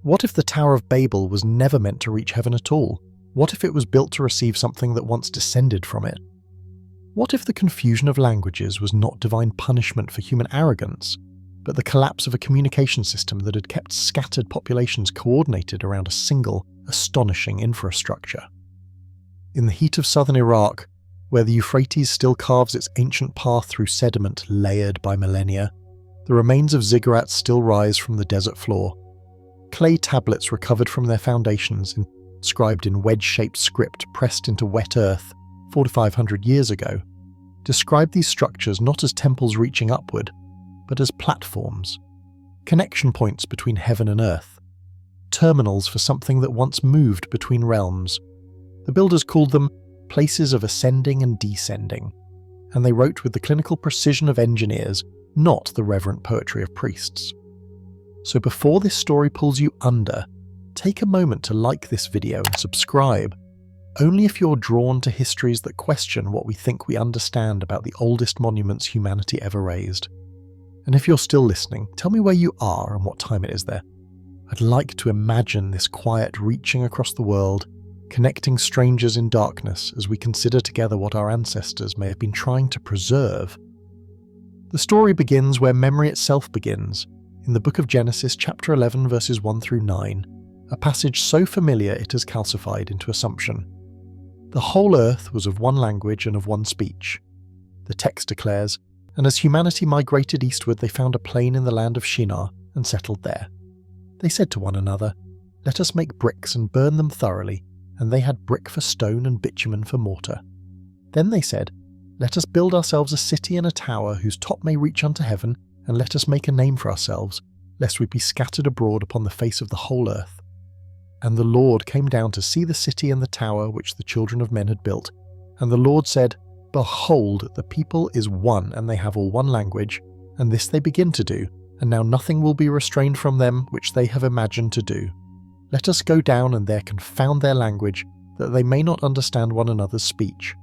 What if the Tower of Babel was never meant to reach heaven at all? What if it was built to receive something that once descended from it? What if the confusion of languages was not divine punishment for human arrogance, but the collapse of a communication system that had kept scattered populations coordinated around a single, astonishing infrastructure? In the heat of southern Iraq, where the Euphrates still carves its ancient path through sediment layered by millennia, the remains of ziggurats still rise from the desert floor. Clay tablets recovered from their foundations, inscribed in wedge-shaped script pressed into wet earth 400 to 500 years ago, describe these structures not as temples reaching upward, but as platforms, connection points between heaven and earth, terminals for something that once moved between realms. The builders called them places of ascending and descending, and they wrote with the clinical precision of engineers, not the reverent poetry of priests. So before this story pulls you under, take a moment to like this video and subscribe, only if you're drawn to histories that question what we think we understand about the oldest monuments humanity ever raised. And if you're still listening, tell me where you are and what time it is there. I'd like to imagine this quiet reaching across the world, connecting strangers in darkness as we consider together what our ancestors may have been trying to preserve. The story begins where memory itself begins, in the book of Genesis chapter 11 verses 1 through 9, a passage so familiar it has calcified into assumption. The whole earth was of one language and of one speech. The text declares, and as humanity migrated eastward they found a plain in the land of Shinar and settled there. They said to one another, "Let us make bricks and burn them thoroughly," and they had brick for stone and bitumen for mortar. Then they said, "Let us build ourselves a city and a tower whose top may reach unto heaven, and let us make a name for ourselves, lest we be scattered abroad upon the face of the whole earth." And the Lord came down to see the city and the tower which the children of men had built. And the Lord said, "Behold, the people is one, and they have all one language, and this they begin to do, and now nothing will be restrained from them which they have imagined to do. Let us go down and there confound their language, that they may not understand one another's speech."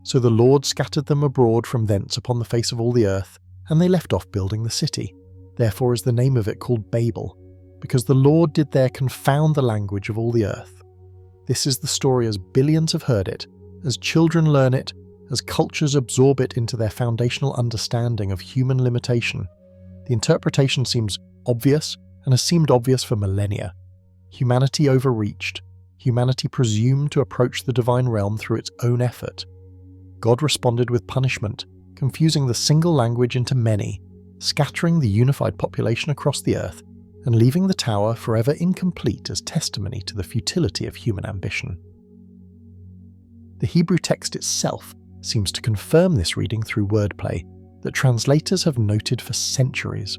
So the Lord scattered them abroad from thence upon the face of all the earth, and they left off building the city. Therefore is the name of it called Babel, because the Lord did there confound the language of all the earth. This is the story as billions have heard it, as children learn it, as cultures absorb it into their foundational understanding of human limitation. The interpretation seems obvious, and has seemed obvious for millennia. Humanity overreached. Humanity presumed to approach the divine realm through its own effort. God responded with punishment, confusing the single language into many, scattering the unified population across the earth, and leaving the tower forever incomplete as testimony to the futility of human ambition. The Hebrew text itself seems to confirm this reading through wordplay that translators have noted for centuries.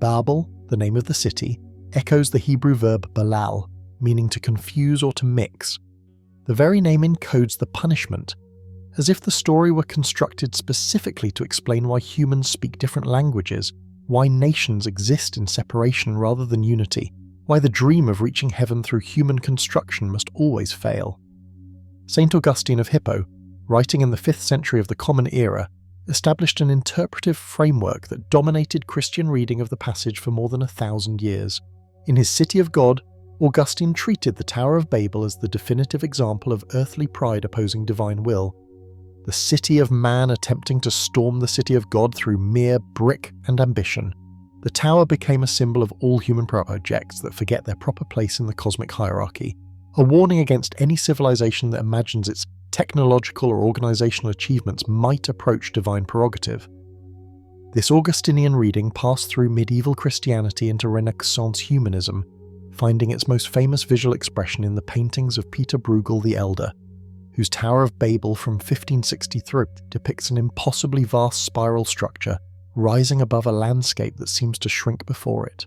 Babel, the name of the city, echoes the Hebrew verb balal, meaning to confuse or to mix. The very name encodes the punishment, as if the story were constructed specifically to explain why humans speak different languages, why nations exist in separation rather than unity, why the dream of reaching heaven through human construction must always fail. St. Augustine of Hippo, writing in the 5th century of the Common Era, established an interpretive framework that dominated Christian reading of the passage for more than 1,000 years. In his City of God, Augustine treated the Tower of Babel as the definitive example of earthly pride opposing divine will. The city of man attempting to storm the city of God through mere brick and ambition. The tower became a symbol of all human projects that forget their proper place in the cosmic hierarchy, a warning against any civilization that imagines its technological or organizational achievements might approach divine prerogative. This Augustinian reading passed through medieval Christianity into Renaissance humanism, finding its most famous visual expression in the paintings of Peter Bruegel the Elder, whose Tower of Babel from 1563 depicts an impossibly vast spiral structure rising above a landscape that seems to shrink before it.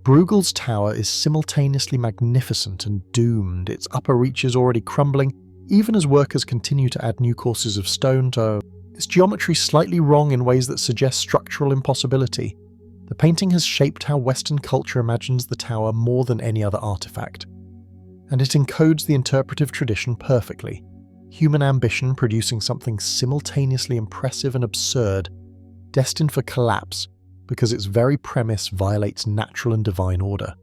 Bruegel's tower is simultaneously magnificent and doomed, its upper reaches already crumbling, even as workers continue to add new courses of stone to its geometry slightly wrong in ways that suggest structural impossibility. The painting has shaped how Western culture imagines the tower more than any other artifact, and it encodes the interpretive tradition perfectly, human ambition producing something simultaneously impressive and absurd, destined for collapse because its very premise violates natural and divine order.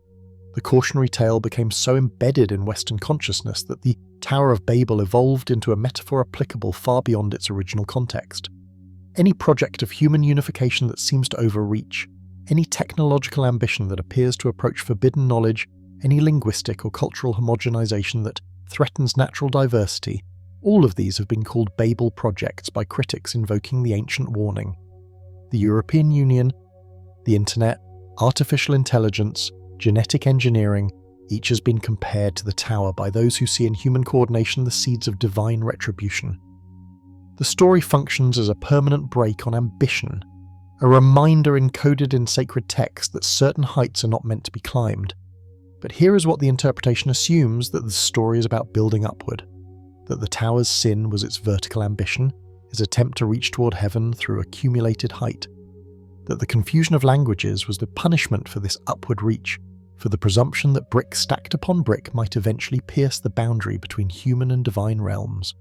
the cautionary tale became so embedded in Western consciousness that the Tower of Babel evolved into a metaphor applicable far beyond its original context. Any project of human unification that seems to overreach, any technological ambition that appears to approach forbidden knowledge, any linguistic or cultural homogenization that threatens natural diversity, all of these have been called Babel projects by critics invoking the ancient warning. The European Union, the Internet, artificial intelligence, genetic engineering, each has been compared to the tower by those who see in human coordination the seeds of divine retribution. The story functions as a permanent brake on ambition, a reminder encoded in sacred text that certain heights are not meant to be climbed. But here is what the interpretation assumes: that the story is about building upward, that the tower's sin was its vertical ambition, his attempt to reach toward heaven through accumulated height, that the confusion of languages was the punishment for this upward reach, for the presumption that brick stacked upon brick might eventually pierce the boundary between human and divine realms.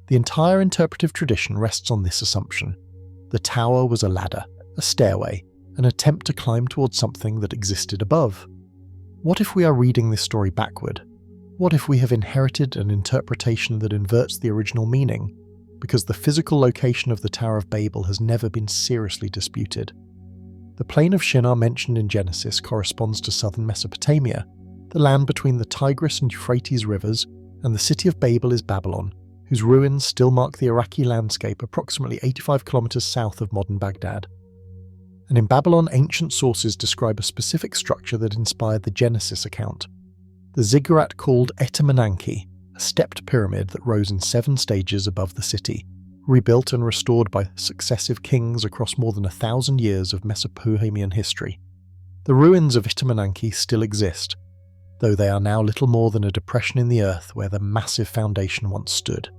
The entire interpretive tradition rests on this assumption. The tower was a ladder, a stairway, an attempt to climb towards something that existed above. What if we are reading this story backward? What if we have inherited an interpretation that inverts the original meaning, because the physical location of the Tower of Babel has never been seriously disputed? The plain of Shinar mentioned in Genesis corresponds to southern Mesopotamia, the land between the Tigris and Euphrates rivers, and the city of Babel is Babylon, whose ruins still mark the Iraqi landscape approximately 85 kilometers south of modern Baghdad. And in Babylon, ancient sources describe a specific structure that inspired the Genesis account. The ziggurat called Etemenanki, a stepped pyramid that rose in 7 stages above the city, rebuilt and restored by successive kings across more than 1,000 years of Mesopotamian history. The ruins of Etemenanki still exist, though they are now little more than a depression in the earth where the massive foundation once stood.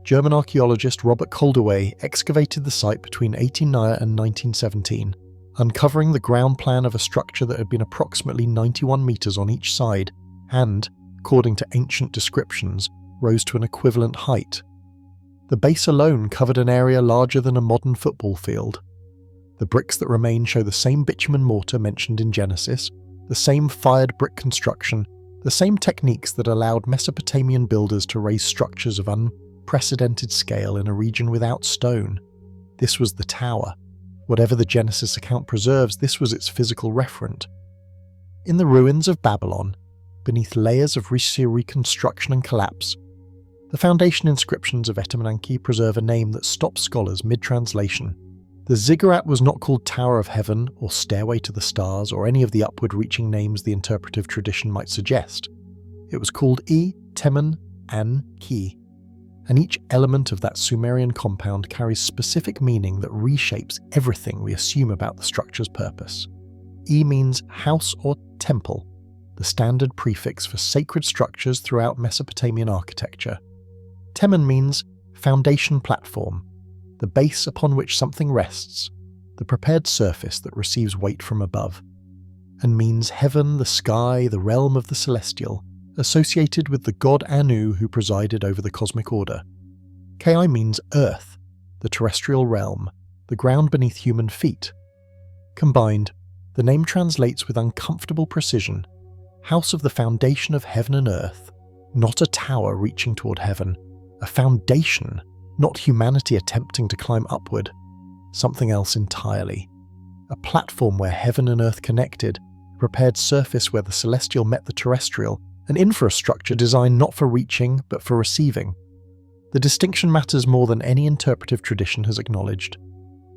German archaeologist Robert Koldewey excavated the site between 1809 and 1917, uncovering the ground plan of a structure that had been approximately 91 meters on each side and, according to ancient descriptions, rose to an equivalent height. The base alone covered an area larger than a modern football field. The bricks that remain show the same bitumen mortar mentioned in Genesis, the same fired brick construction, the same techniques that allowed Mesopotamian builders to raise structures of unprecedented scale in a region without stone. This was the tower. Whatever the Genesis account preserves, this was its physical referent. In the ruins of Babylon, beneath layers of reconstruction and collapse, the foundation inscriptions of Etemenanki preserve a name that stops scholars mid-translation. The ziggurat was not called Tower of Heaven or Stairway to the Stars or any of the upward-reaching names the interpretive tradition might suggest. It was called Etemenanki, and each element of that Sumerian compound carries specific meaning that reshapes everything we assume about the structure's purpose. E means house or temple, the standard prefix for sacred structures throughout Mesopotamian architecture. Temen means foundation platform, the base upon which something rests, the prepared surface that receives weight from above, and means heaven, the sky, the realm of the celestial, associated with the god Anu who presided over the cosmic order. Ki means earth, the terrestrial realm, the ground beneath human feet. Combined, the name translates with uncomfortable precision: house of the foundation of heaven and earth, not a tower reaching toward heaven, a foundation, not humanity attempting to climb upward, something else entirely. A platform where heaven and earth connected, a prepared surface where the celestial met the terrestrial, an infrastructure designed not for reaching but for receiving. The distinction matters more than any interpretive tradition has acknowledged.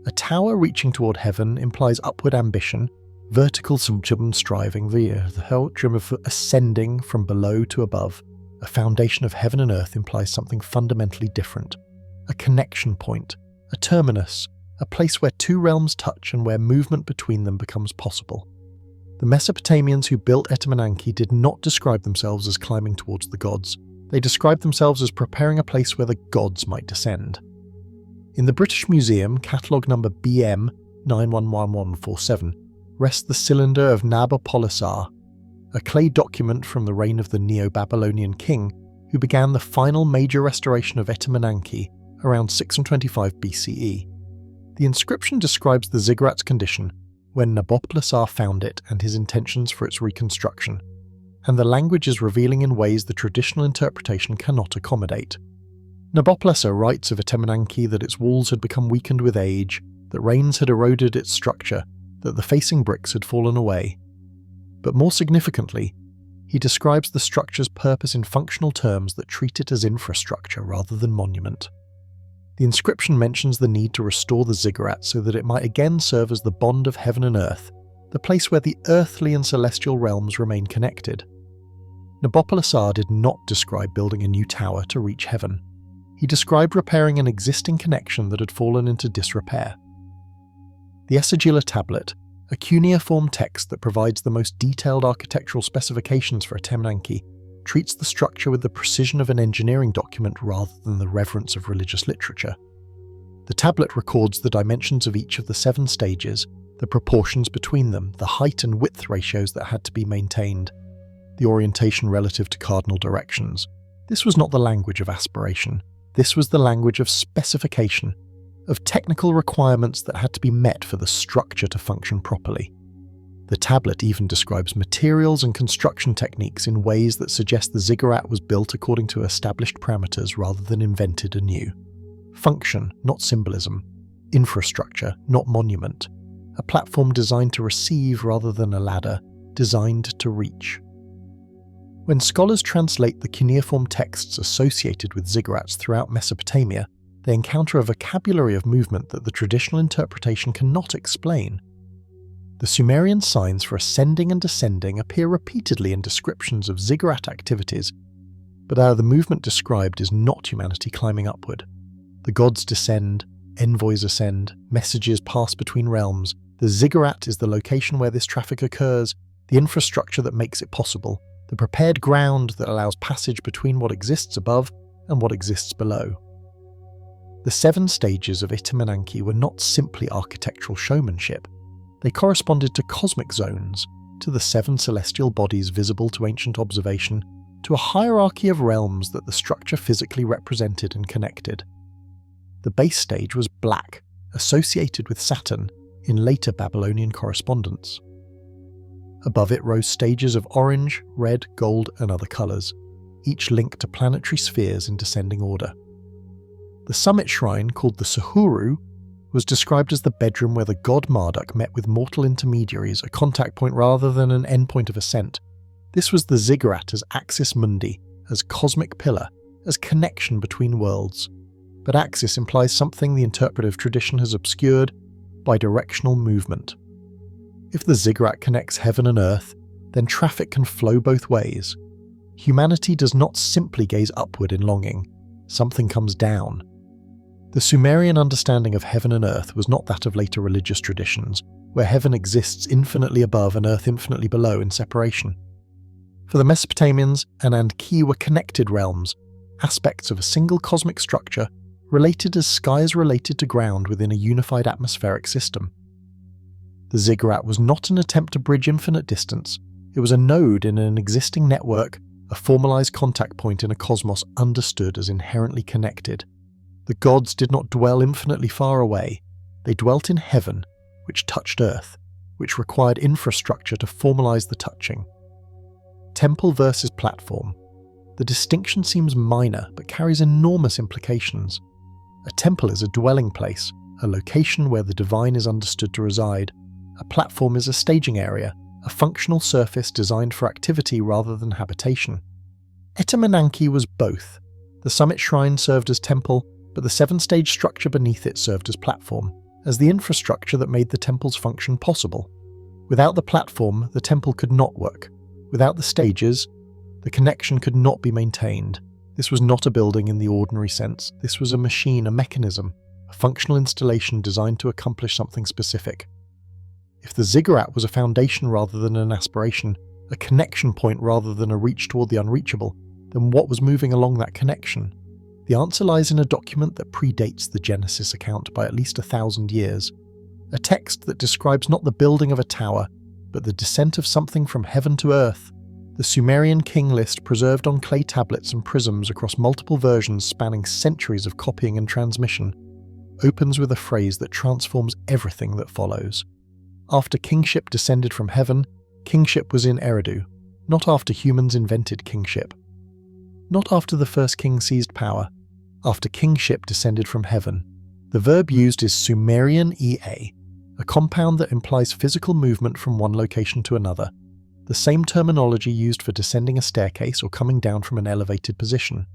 A tower reaching toward heaven implies upward ambition, vertical striving via the heltrum of ascending from below to above. A foundation of heaven and earth implies something fundamentally different. A connection point, a terminus, a place where two realms touch and where movement between them becomes possible. The Mesopotamians who built Etemenanki did not describe themselves as climbing towards the gods. They described themselves as preparing a place where the gods might descend. In the British Museum, catalogue number BM 911147, rests the cylinder of Nabopolassar, a clay document from the reign of the Neo-Babylonian king who began the final major restoration of Etemenanki around 625 BCE. The inscription describes the ziggurat's condition: when Nabopolassar found it and his intentions for its reconstruction, and the language is revealing in ways the traditional interpretation cannot accommodate. Nabopolassar writes of Etemenanki that its walls had become weakened with age, that rains had eroded its structure, that the facing bricks had fallen away. But more significantly, he describes the structure's purpose in functional terms that treat it as infrastructure rather than monument. The inscription mentions the need to restore the ziggurat so that it might again serve as the bond of heaven and earth, the place where the earthly and celestial realms remain connected. Nabopolassar did not describe building a new tower to reach heaven. He described repairing an existing connection that had fallen into disrepair. The Esagila tablet, a cuneiform text that provides the most detailed architectural specifications for Etemenanki, treats the structure with the precision of an engineering document rather than the reverence of religious literature. The tablet records the dimensions of each of the 7 stages, the proportions between them, the height and width ratios that had to be maintained, the orientation relative to cardinal directions. This was not the language of aspiration. This was the language of specification, of technical requirements that had to be met for the structure to function properly. The tablet even describes materials and construction techniques in ways that suggest the ziggurat was built according to established parameters rather than invented anew. Function, not symbolism. Infrastructure, not monument. A platform designed to receive rather than a ladder, designed to reach. When scholars translate the cuneiform texts associated with ziggurats throughout Mesopotamia, they encounter a vocabulary of movement that the traditional interpretation cannot explain. The Sumerian signs for ascending and descending appear repeatedly in descriptions of ziggurat activities, but the movement described is not humanity climbing upward. The gods descend, envoys ascend, messages pass between realms. The ziggurat is the location where this traffic occurs, the infrastructure that makes it possible, the prepared ground that allows passage between what exists above and what exists below. The 7 stages of Etemenanki were not simply architectural showmanship. They corresponded to cosmic zones, to the 7 celestial bodies visible to ancient observation, to a hierarchy of realms that the structure physically represented and connected. The base stage was black, associated with Saturn in later Babylonian correspondence. Above it rose stages of orange, red, gold, and other colours, each linked to planetary spheres in descending order. The summit shrine, called the Sahuru, was described as the bedroom where the god Marduk met with mortal intermediaries, a contact point rather than an endpoint of ascent. This was the ziggurat as axis mundi, as cosmic pillar, as connection between worlds. But axis implies something the interpretive tradition has obscured: bidirectional movement. If the ziggurat connects heaven and earth, then traffic can flow both ways. Humanity does not simply gaze upward in longing. Something comes down. The Sumerian understanding of heaven and earth was not that of later religious traditions, where heaven exists infinitely above and earth infinitely below in separation. For the Mesopotamians, an and Ki were connected realms, aspects of a single cosmic structure, related as sky is related to ground within a unified atmospheric system. The ziggurat was not an attempt to bridge infinite distance. It was a node in an existing network, a formalized contact point in a cosmos understood as inherently connected. The gods did not dwell infinitely far away. They dwelt in heaven, which touched earth, which required infrastructure to formalize the touching. Temple versus platform. The distinction seems minor, but carries enormous implications. A temple is a dwelling place, a location where the divine is understood to reside. A platform is a staging area, a functional surface designed for activity rather than habitation. Etemenanki was both. The summit shrine served as temple, but the 7-stage structure beneath it served as platform, as the infrastructure that made the temple's function possible. Without the platform, the temple could not work. Without the stages, the connection could not be maintained. This was not a building in the ordinary sense. This was a machine, a mechanism, a functional installation designed to accomplish something specific. If the ziggurat was a foundation rather than an aspiration, a connection point rather than a reach toward the unreachable, then what was moving along that connection? The answer lies in a document that predates the Genesis account by at least 1,000 years. A text that describes not the building of a tower, but the descent of something from heaven to earth. The Sumerian king list, preserved on clay tablets and prisms across multiple versions spanning centuries of copying and transmission, opens with a phrase that transforms everything that follows. After kingship descended from heaven, kingship was in Eridu, not after humans invented kingship. Not after the first king seized power, after kingship descended from heaven. The verb used is Sumerian ea, a compound that implies physical movement from one location to another, the same terminology used for descending a staircase or coming down from an elevated position.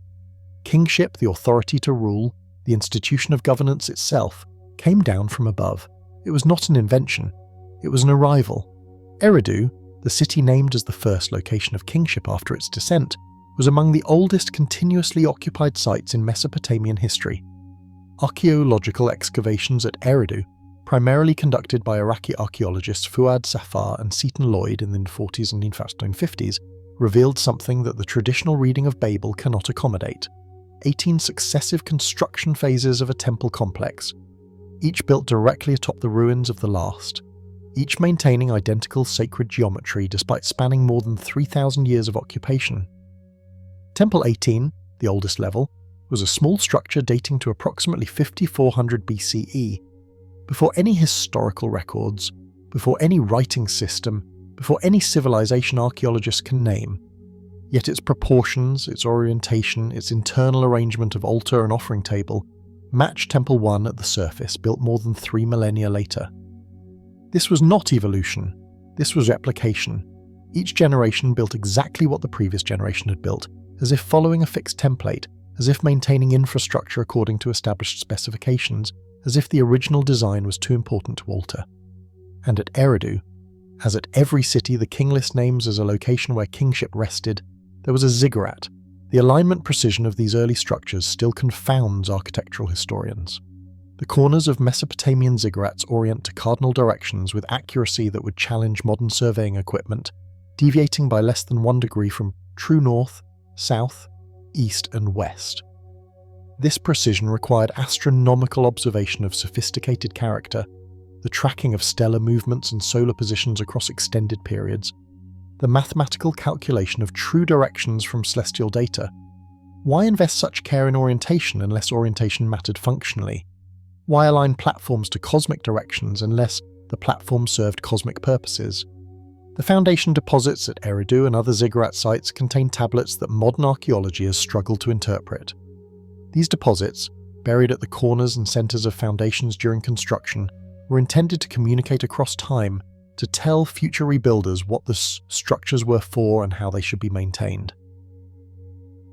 Kingship, the authority to rule, the institution of governance itself, came down from above. It was not an invention, it was an arrival. Eridu, the city named as the first location of kingship after its descent, was among the oldest continuously occupied sites in Mesopotamian history. Archaeological excavations at Eridu, primarily conducted by Iraqi archaeologists Fuad Safar and Seton Lloyd in the 1940s and in fact 1950s, revealed something that the traditional reading of Babel cannot accommodate: 18 successive construction phases of a temple complex, each built directly atop the ruins of the last, each maintaining identical sacred geometry despite spanning more than 3,000 years of occupation. Temple 18, the oldest level, was a small structure dating to approximately 5400 BCE, before any historical records, before any writing system, before any civilization archaeologists can name. Yet its proportions, its orientation, its internal arrangement of altar and offering table match Temple 1 at the surface, built more than 3 millennia later. This was not evolution, this was replication. Each generation built exactly what the previous generation had built, as if following a fixed template, as if maintaining infrastructure according to established specifications, as if the original design was too important to alter. And at Eridu, as at every city the king list names as a location where kingship rested, there was a ziggurat. The alignment precision of these early structures still confounds architectural historians. The corners of Mesopotamian ziggurats orient to cardinal directions with accuracy that would challenge modern surveying equipment, deviating by less than 1 degree from true north, south, east and west. This precision required astronomical observation of sophisticated character, the tracking of stellar movements and solar positions across extended periods, the mathematical calculation of true directions from celestial data. Why invest such care in orientation unless orientation mattered functionally? Why align platforms to cosmic directions unless the platform served cosmic purposes? The foundation deposits at Eridu and other ziggurat sites contain tablets that modern archaeology has struggled to interpret. These deposits, buried at the corners and centers of foundations during construction, were intended to communicate across time, to tell future rebuilders what the structures were for and how they should be maintained.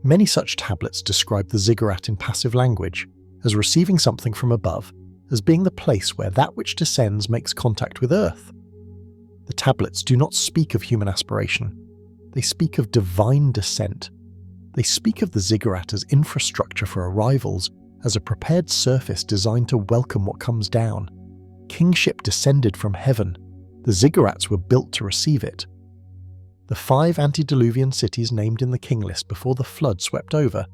Many such tablets describe the ziggurat in passive language, as receiving something from above, as being the place where that which descends makes contact with earth. The tablets do not speak of human aspiration, they speak of divine descent. They speak of the ziggurat as infrastructure for arrivals, as a prepared surface designed to welcome what comes down. Kingship descended from heaven. The ziggurats were built to receive it. The 5 antediluvian cities named in the king list before the flood swept over,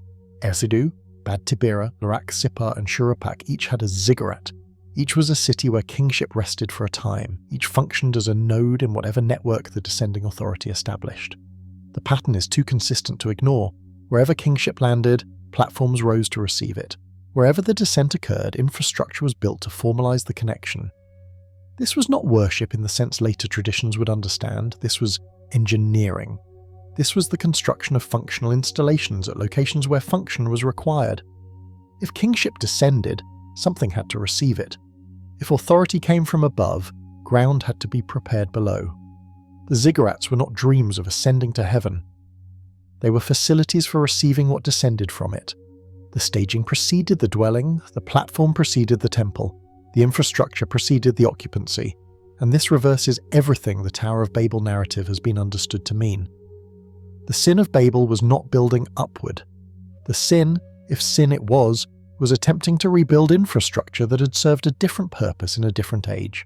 Erzidu, Bad Tibira, Larak Sipar and Shurapak, each had a ziggurat. Each was a city where kingship rested for a time. Each functioned as a node in whatever network the descending authority established. The pattern is too consistent to ignore. Wherever kingship landed, platforms rose to receive it. Wherever the descent occurred, infrastructure was built to formalize the connection. This was not worship in the sense later traditions would understand. This was engineering. This was the construction of functional installations at locations where function was required. If kingship descended, something had to receive it. If authority came from above, ground had to be prepared below. The ziggurats were not dreams of ascending to heaven. They were facilities for receiving what descended from it. The staging preceded the dwelling, the platform preceded the temple, the infrastructure preceded the occupancy, and this reverses everything the Tower of Babel narrative has been understood to mean. The sin of Babel was not building upward. The sin, if sin it was attempting to rebuild infrastructure that had served a different purpose in a different age.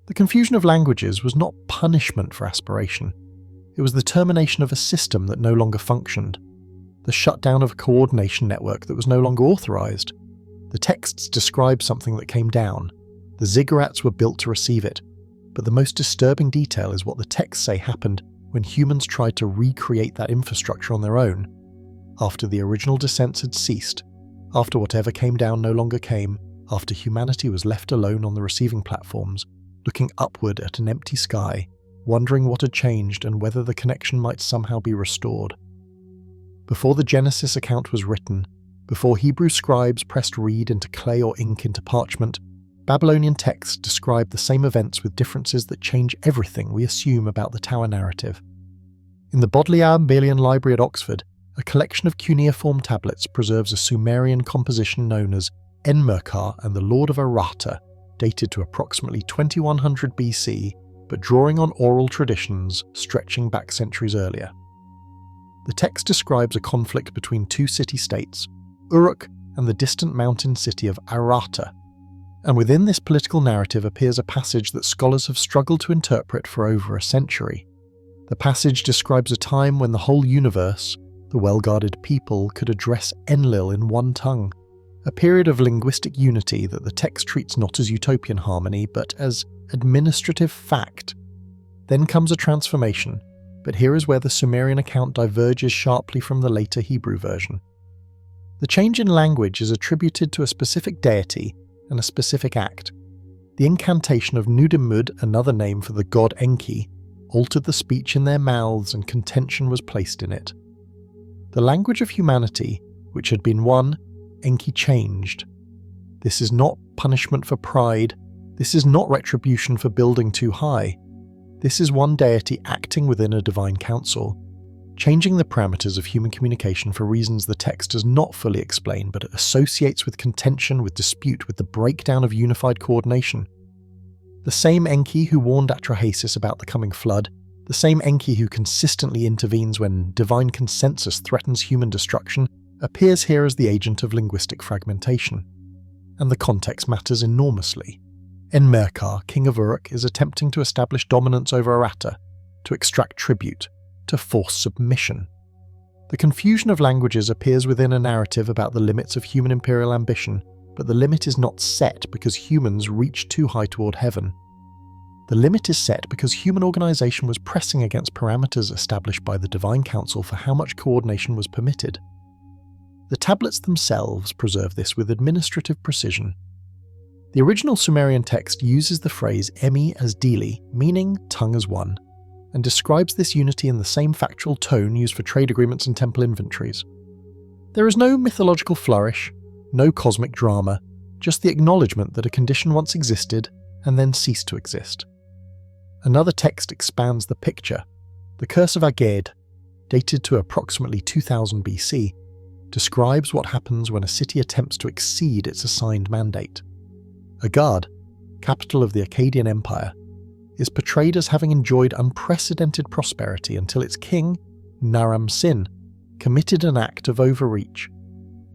The confusion of languages was not punishment for aspiration. It was the termination of a system that no longer functioned, the shutdown of a coordination network that was no longer authorized. The texts describe something that came down. The ziggurats were built to receive it, but the most disturbing detail is what the texts say happened when humans tried to recreate that infrastructure on their own. After the original descents had ceased, after whatever came down no longer came, after humanity was left alone on the receiving platforms, looking upward at an empty sky, wondering what had changed and whether the connection might somehow be restored. Before the Genesis account was written, before Hebrew scribes pressed reed into clay or ink into parchment, Babylonian texts describe the same events with differences that change everything we assume about the Tower narrative. In the Bodleian Library at Oxford, a collection of cuneiform tablets preserves a Sumerian composition known as Enmerkar and the Lord of Arata, dated to approximately 2100 BC, but drawing on oral traditions stretching back centuries earlier. The text describes a conflict between two city-states, Uruk and the distant mountain city of Arata, and within this political narrative appears a passage that scholars have struggled to interpret for over a century. The passage describes a time when the whole universe, the well-guarded people, could address Enlil in one tongue, a period of linguistic unity that the text treats not as utopian harmony but as administrative fact. Then comes a transformation, but here is where the Sumerian account diverges sharply from the later Hebrew version. The change in language is attributed to a specific deity and a specific act. The incantation of Nudimmud, another name for the god Enki, altered the speech in their mouths and contention was placed in it. The language of humanity, which had been one, Enki changed. This is not punishment for pride. This is not retribution for building too high. This is one deity acting within a divine council, changing the parameters of human communication for reasons the text does not fully explain, but it associates with contention, with dispute, with the breakdown of unified coordination. The same Enki who warned Atrahasis about the coming flood, the same Enki who consistently intervenes when divine consensus threatens human destruction, appears here as the agent of linguistic fragmentation. And the context matters enormously. Enmerkar, king of Uruk, is attempting to establish dominance over Arata, to extract tribute, to force submission. The confusion of languages appears within a narrative about the limits of human imperial ambition, but the limit is not set because humans reach too high toward heaven. The limit is set because human organization was pressing against parameters established by the Divine Council for how much coordination was permitted. The tablets themselves preserve this with administrative precision. The original Sumerian text uses the phrase Emi as Dili, meaning tongue as one, and describes this unity in the same factual tone used for trade agreements and temple inventories. There is no mythological flourish, no cosmic drama, just the acknowledgement that a condition once existed and then ceased to exist. Another text expands the picture. The Curse of Agade, dated to approximately 2000 BC, describes what happens when a city attempts to exceed its assigned mandate. Agade, capital of the Akkadian Empire, is portrayed as having enjoyed unprecedented prosperity until its king, Naram-Sin, committed an act of overreach.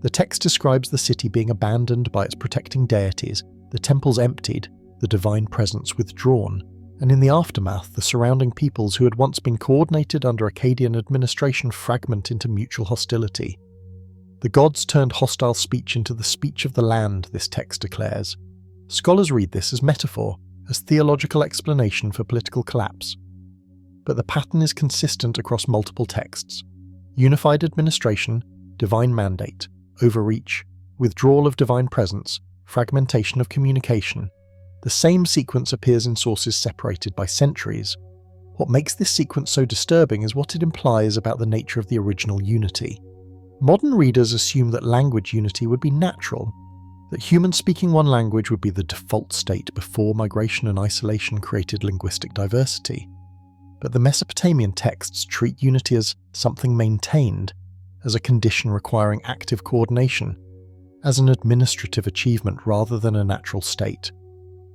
The text describes the city being abandoned by its protecting deities, the temples emptied, the divine presence withdrawn, and in the aftermath the surrounding peoples who had once been coordinated under Akkadian administration fragment into mutual hostility. The gods turned hostile speech into the speech of the land, this text declares. Scholars read this as metaphor, as theological explanation for political collapse. But the pattern is consistent across multiple texts. Unified administration, divine mandate, overreach, withdrawal of divine presence, fragmentation of communication. The same sequence appears in sources separated by centuries. What makes this sequence so disturbing is what it implies about the nature of the original unity. Modern readers assume that language unity would be natural, that humans speaking one language would be the default state before migration and isolation created linguistic diversity. But the Mesopotamian texts treat unity as something maintained, as a condition requiring active coordination, as an administrative achievement rather than a natural state.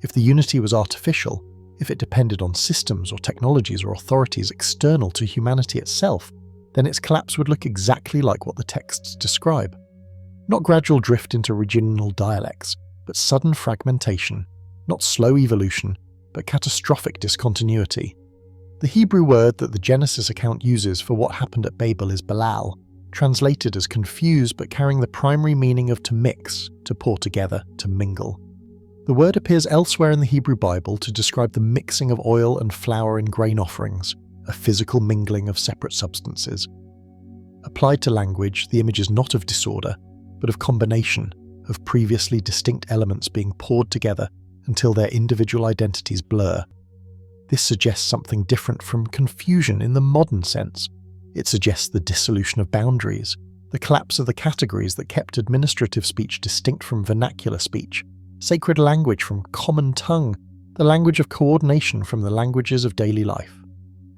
If the unity was artificial, if it depended on systems or technologies or authorities external to humanity itself, then its collapse would look exactly like what the texts describe. Not gradual drift into regional dialects, but sudden fragmentation, not slow evolution, but catastrophic discontinuity. The Hebrew word that the Genesis account uses for what happened at Babel is balal, translated as confused but carrying the primary meaning of to mix, to pour together, to mingle. The word appears elsewhere in the Hebrew Bible to describe the mixing of oil and flour in grain offerings, a physical mingling of separate substances. Applied to language, the image is not of disorder, but of combination, of previously distinct elements being poured together until their individual identities blur. This suggests something different from confusion in the modern sense. It suggests the dissolution of boundaries, the collapse of the categories that kept administrative speech distinct from vernacular speech, sacred language from common tongue, the language of coordination from the languages of daily life.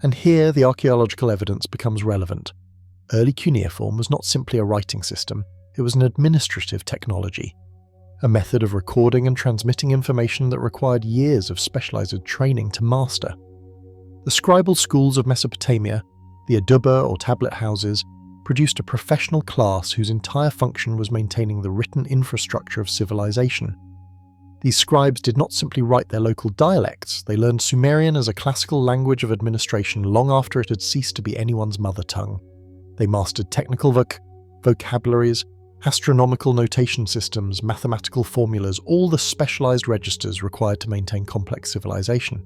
And here the archaeological evidence becomes relevant. Early cuneiform was not simply a writing system, it was an administrative technology, a method of recording and transmitting information that required years of specialized training to master. The scribal schools of Mesopotamia, the aduba or tablet houses, produced a professional class whose entire function was maintaining the written infrastructure of civilization. These scribes did not simply write their local dialects, they learned Sumerian as a classical language of administration long after it had ceased to be anyone's mother tongue. They mastered technical vocabularies, astronomical notation systems, mathematical formulas, all the specialized registers required to maintain complex civilization.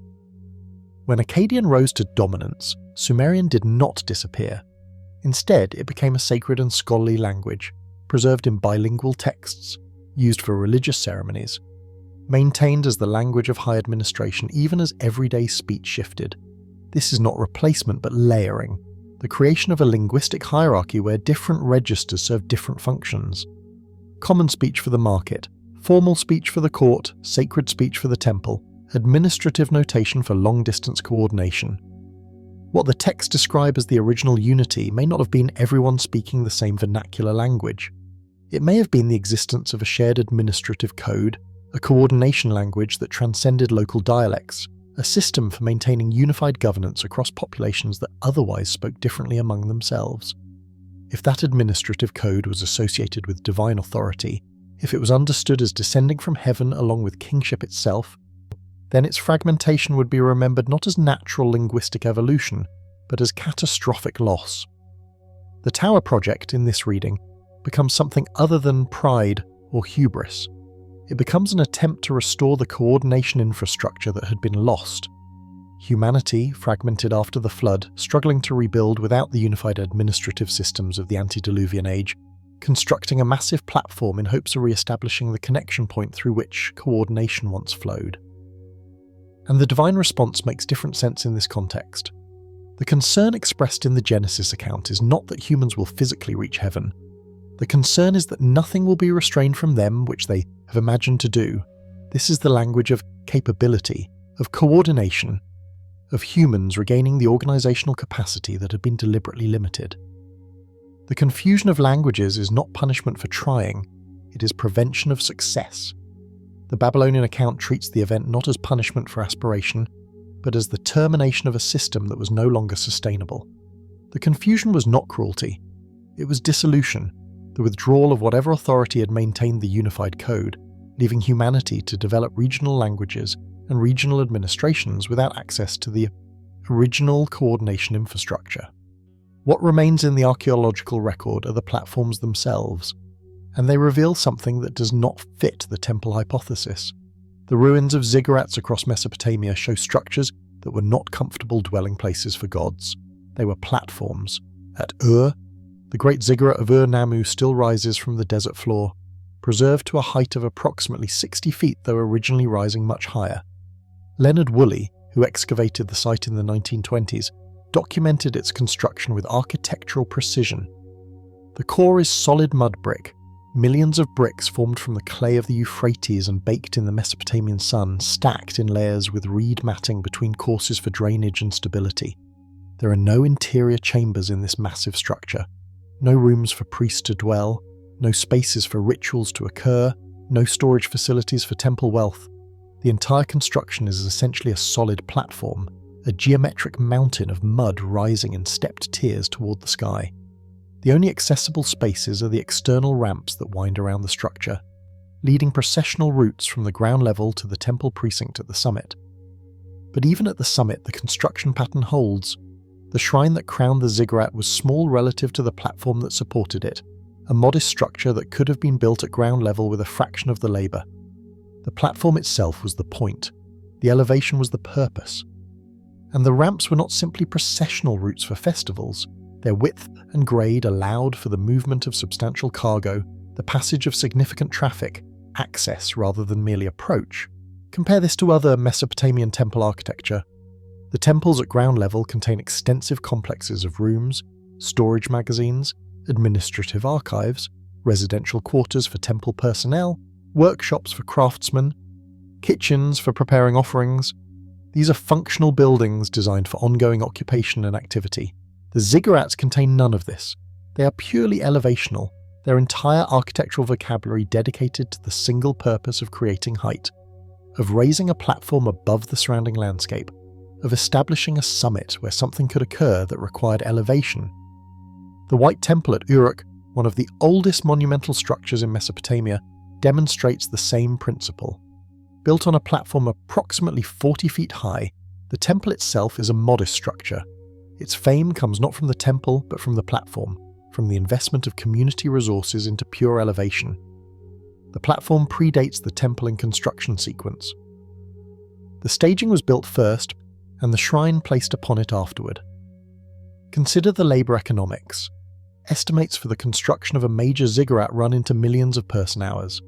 When Akkadian rose to dominance, Sumerian did not disappear. Instead, it became a sacred and scholarly language, preserved in bilingual texts, used for religious ceremonies, maintained as the language of high administration even as everyday speech shifted. This is not replacement but layering, the creation of a linguistic hierarchy where different registers serve different functions. Common speech for the market, formal speech for the court, sacred speech for the temple, administrative notation for long-distance coordination. What the texts describe as the original unity may not have been everyone speaking the same vernacular language. It may have been the existence of a shared administrative code, a coordination language that transcended local dialects, a system for maintaining unified governance across populations that otherwise spoke differently among themselves. If that administrative code was associated with divine authority, if it was understood as descending from heaven along with kingship itself, then its fragmentation would be remembered not as natural linguistic evolution, but as catastrophic loss. The Tower project in this reading becomes something other than pride or hubris. It becomes an attempt to restore the coordination infrastructure that had been lost. Humanity, fragmented after the flood, struggling to rebuild without the unified administrative systems of the antediluvian age, constructing a massive platform in hopes of re-establishing the connection point through which coordination once flowed. And the divine response makes different sense in this context. The concern expressed in the Genesis account is not that humans will physically reach heaven. The concern is that nothing will be restrained from them which they have imagined to do. This is the language of capability, of coordination, of humans regaining the organizational capacity that had been deliberately limited. The confusion of languages is not punishment for trying, it is prevention of success. The Babylonian account treats the event not as punishment for aspiration, but as the termination of a system that was no longer sustainable. The confusion was not cruelty, it was dissolution, the withdrawal of whatever authority had maintained the unified code, leaving humanity to develop regional languages and regional administrations without access to the original coordination infrastructure. What remains in the archaeological record are the platforms themselves, and they reveal something that does not fit the temple hypothesis. The ruins of ziggurats across Mesopotamia show structures that were not comfortable dwelling places for gods. They were platforms. At Ur, the great ziggurat of Ur-Nammu still rises from the desert floor, preserved to a height of approximately 60 feet though originally rising much higher. Leonard Woolley, who excavated the site in the 1920s, documented its construction with architectural precision. The core is solid mud brick, millions of bricks formed from the clay of the Euphrates and baked in the Mesopotamian sun, stacked in layers with reed matting between courses for drainage and stability. There are no interior chambers in this massive structure, no rooms for priests to dwell, no spaces for rituals to occur, no storage facilities for temple wealth. The entire construction is essentially a solid platform, a geometric mountain of mud rising in stepped tiers toward the sky. The only accessible spaces are the external ramps that wind around the structure, leading processional routes from the ground level to the temple precinct at the summit. But even at the summit, the construction pattern holds. The shrine that crowned the ziggurat was small relative to the platform that supported it, a modest structure that could have been built at ground level with a fraction of the labour. The platform itself was the point, the elevation was the purpose. And the ramps were not simply processional routes for festivals. Their width and grade allowed for the movement of substantial cargo, the passage of significant traffic, access rather than merely approach. Compare this to other Mesopotamian temple architecture. The temples at ground level contain extensive complexes of rooms, storage magazines, administrative archives, residential quarters for temple personnel, workshops for craftsmen, kitchens for preparing offerings. These are functional buildings designed for ongoing occupation and activity. The ziggurats contain none of this. They are purely elevational, their entire architectural vocabulary dedicated to the single purpose of creating height, of raising a platform above the surrounding landscape, of establishing a summit where something could occur that required elevation. The White Temple at Uruk, one of the oldest monumental structures in Mesopotamia, demonstrates the same principle. Built on a platform approximately 40 feet high, the temple itself is a modest structure. Its fame comes not from the temple but from the platform, from the investment of community resources into pure elevation. The platform predates the temple in construction sequence. The staging was built first, and the shrine placed upon it afterward. Consider the labour economics. Estimates for the construction of a major ziggurat run into millions of person-hours.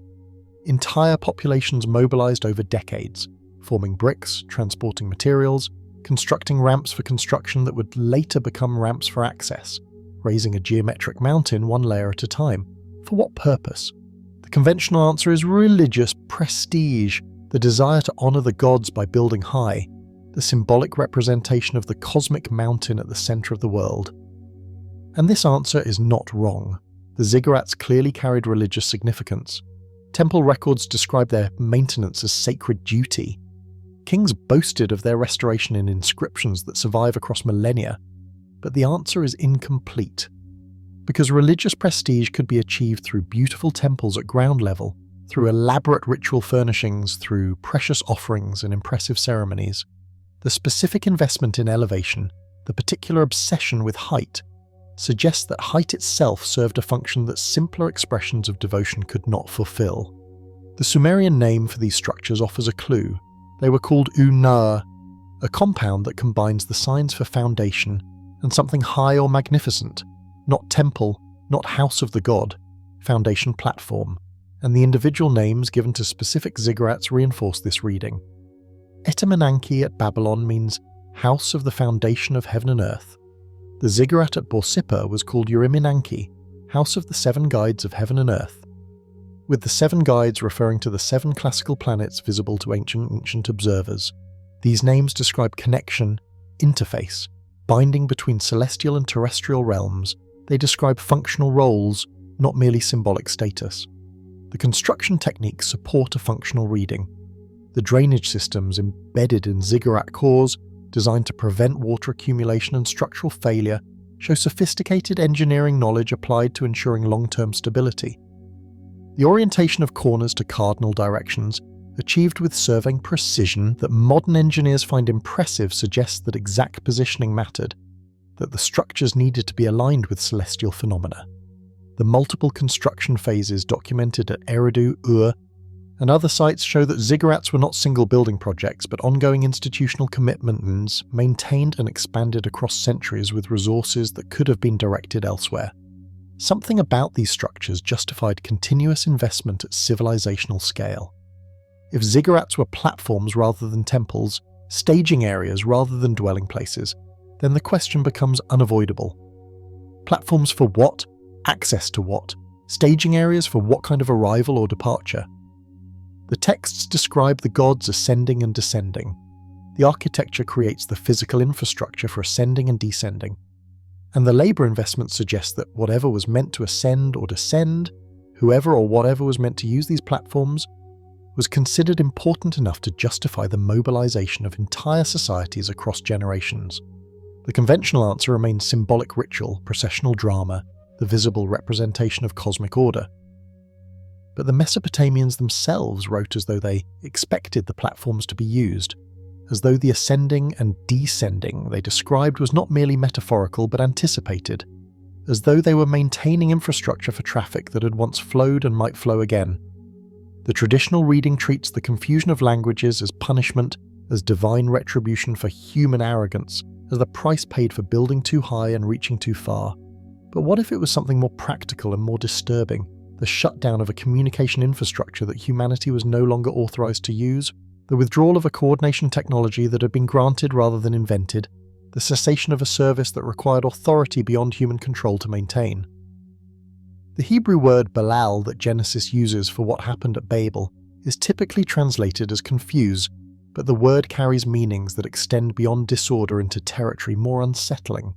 Entire populations mobilised over decades, forming bricks, transporting materials, constructing ramps for construction that would later become ramps for access, raising a geometric mountain one layer at a time. For what purpose? The conventional answer is religious prestige, the desire to honour the gods by building high, the symbolic representation of the cosmic mountain at the centre of the world. And this answer is not wrong. The ziggurats clearly carried religious significance. Temple records describe their maintenance as sacred duty. Kings boasted of their restoration in inscriptions that survive across millennia. But the answer is incomplete. Because religious prestige could be achieved through beautiful temples at ground level, through elaborate ritual furnishings, through precious offerings and impressive ceremonies. The specific investment in elevation, the particular obsession with height, suggests that height itself served a function that simpler expressions of devotion could not fulfill. The Sumerian name for these structures offers a clue. They were called Unar, a compound that combines the signs for foundation and something high or magnificent, not temple, not house of the god, foundation platform, and the individual names given to specific ziggurats reinforce this reading. Etemenanki at Babylon means house of the foundation of heaven and earth. The ziggurat at Borsippa was called Etemenanki, house of the seven guides of heaven and earth, with the seven guides referring to the seven classical planets visible to ancient observers. These names describe connection, interface, binding between celestial and terrestrial realms. They describe functional roles, not merely symbolic status. The construction techniques support a functional reading. The drainage systems embedded in ziggurat cores, designed to prevent water accumulation and structural failure, show sophisticated engineering knowledge applied to ensuring long-term stability. The orientation of corners to cardinal directions, achieved with surveying precision that modern engineers find impressive, suggests that exact positioning mattered, that the structures needed to be aligned with celestial phenomena. The multiple construction phases documented at Eridu, Ur, and other sites show that ziggurats were not single building projects, but ongoing institutional commitments maintained and expanded across centuries with resources that could have been directed elsewhere. Something about these structures justified continuous investment at civilizational scale. If ziggurats were platforms rather than temples, staging areas rather than dwelling places, then the question becomes unavoidable. Platforms for what? Access to what? Staging areas for what kind of arrival or departure? The texts describe the gods ascending and descending. The architecture creates the physical infrastructure for ascending and descending. And the labour investment suggests that whatever was meant to ascend or descend, whoever or whatever was meant to use these platforms, was considered important enough to justify the mobilisation of entire societies across generations. The conventional answer remains symbolic ritual, processional drama, the visible representation of cosmic order. But the Mesopotamians themselves wrote as though they expected the platforms to be used, as though the ascending and descending they described was not merely metaphorical but anticipated, as though they were maintaining infrastructure for traffic that had once flowed and might flow again. The traditional reading treats the confusion of languages as punishment, as divine retribution for human arrogance, as the price paid for building too high and reaching too far. But what if it was something more practical and more disturbing? The shutdown of a communication infrastructure that humanity was no longer authorized to use, the withdrawal of a coordination technology that had been granted rather than invented, the cessation of a service that required authority beyond human control to maintain. The Hebrew word balal that Genesis uses for what happened at Babel is typically translated as confuse, but the word carries meanings that extend beyond disorder into territory more unsettling.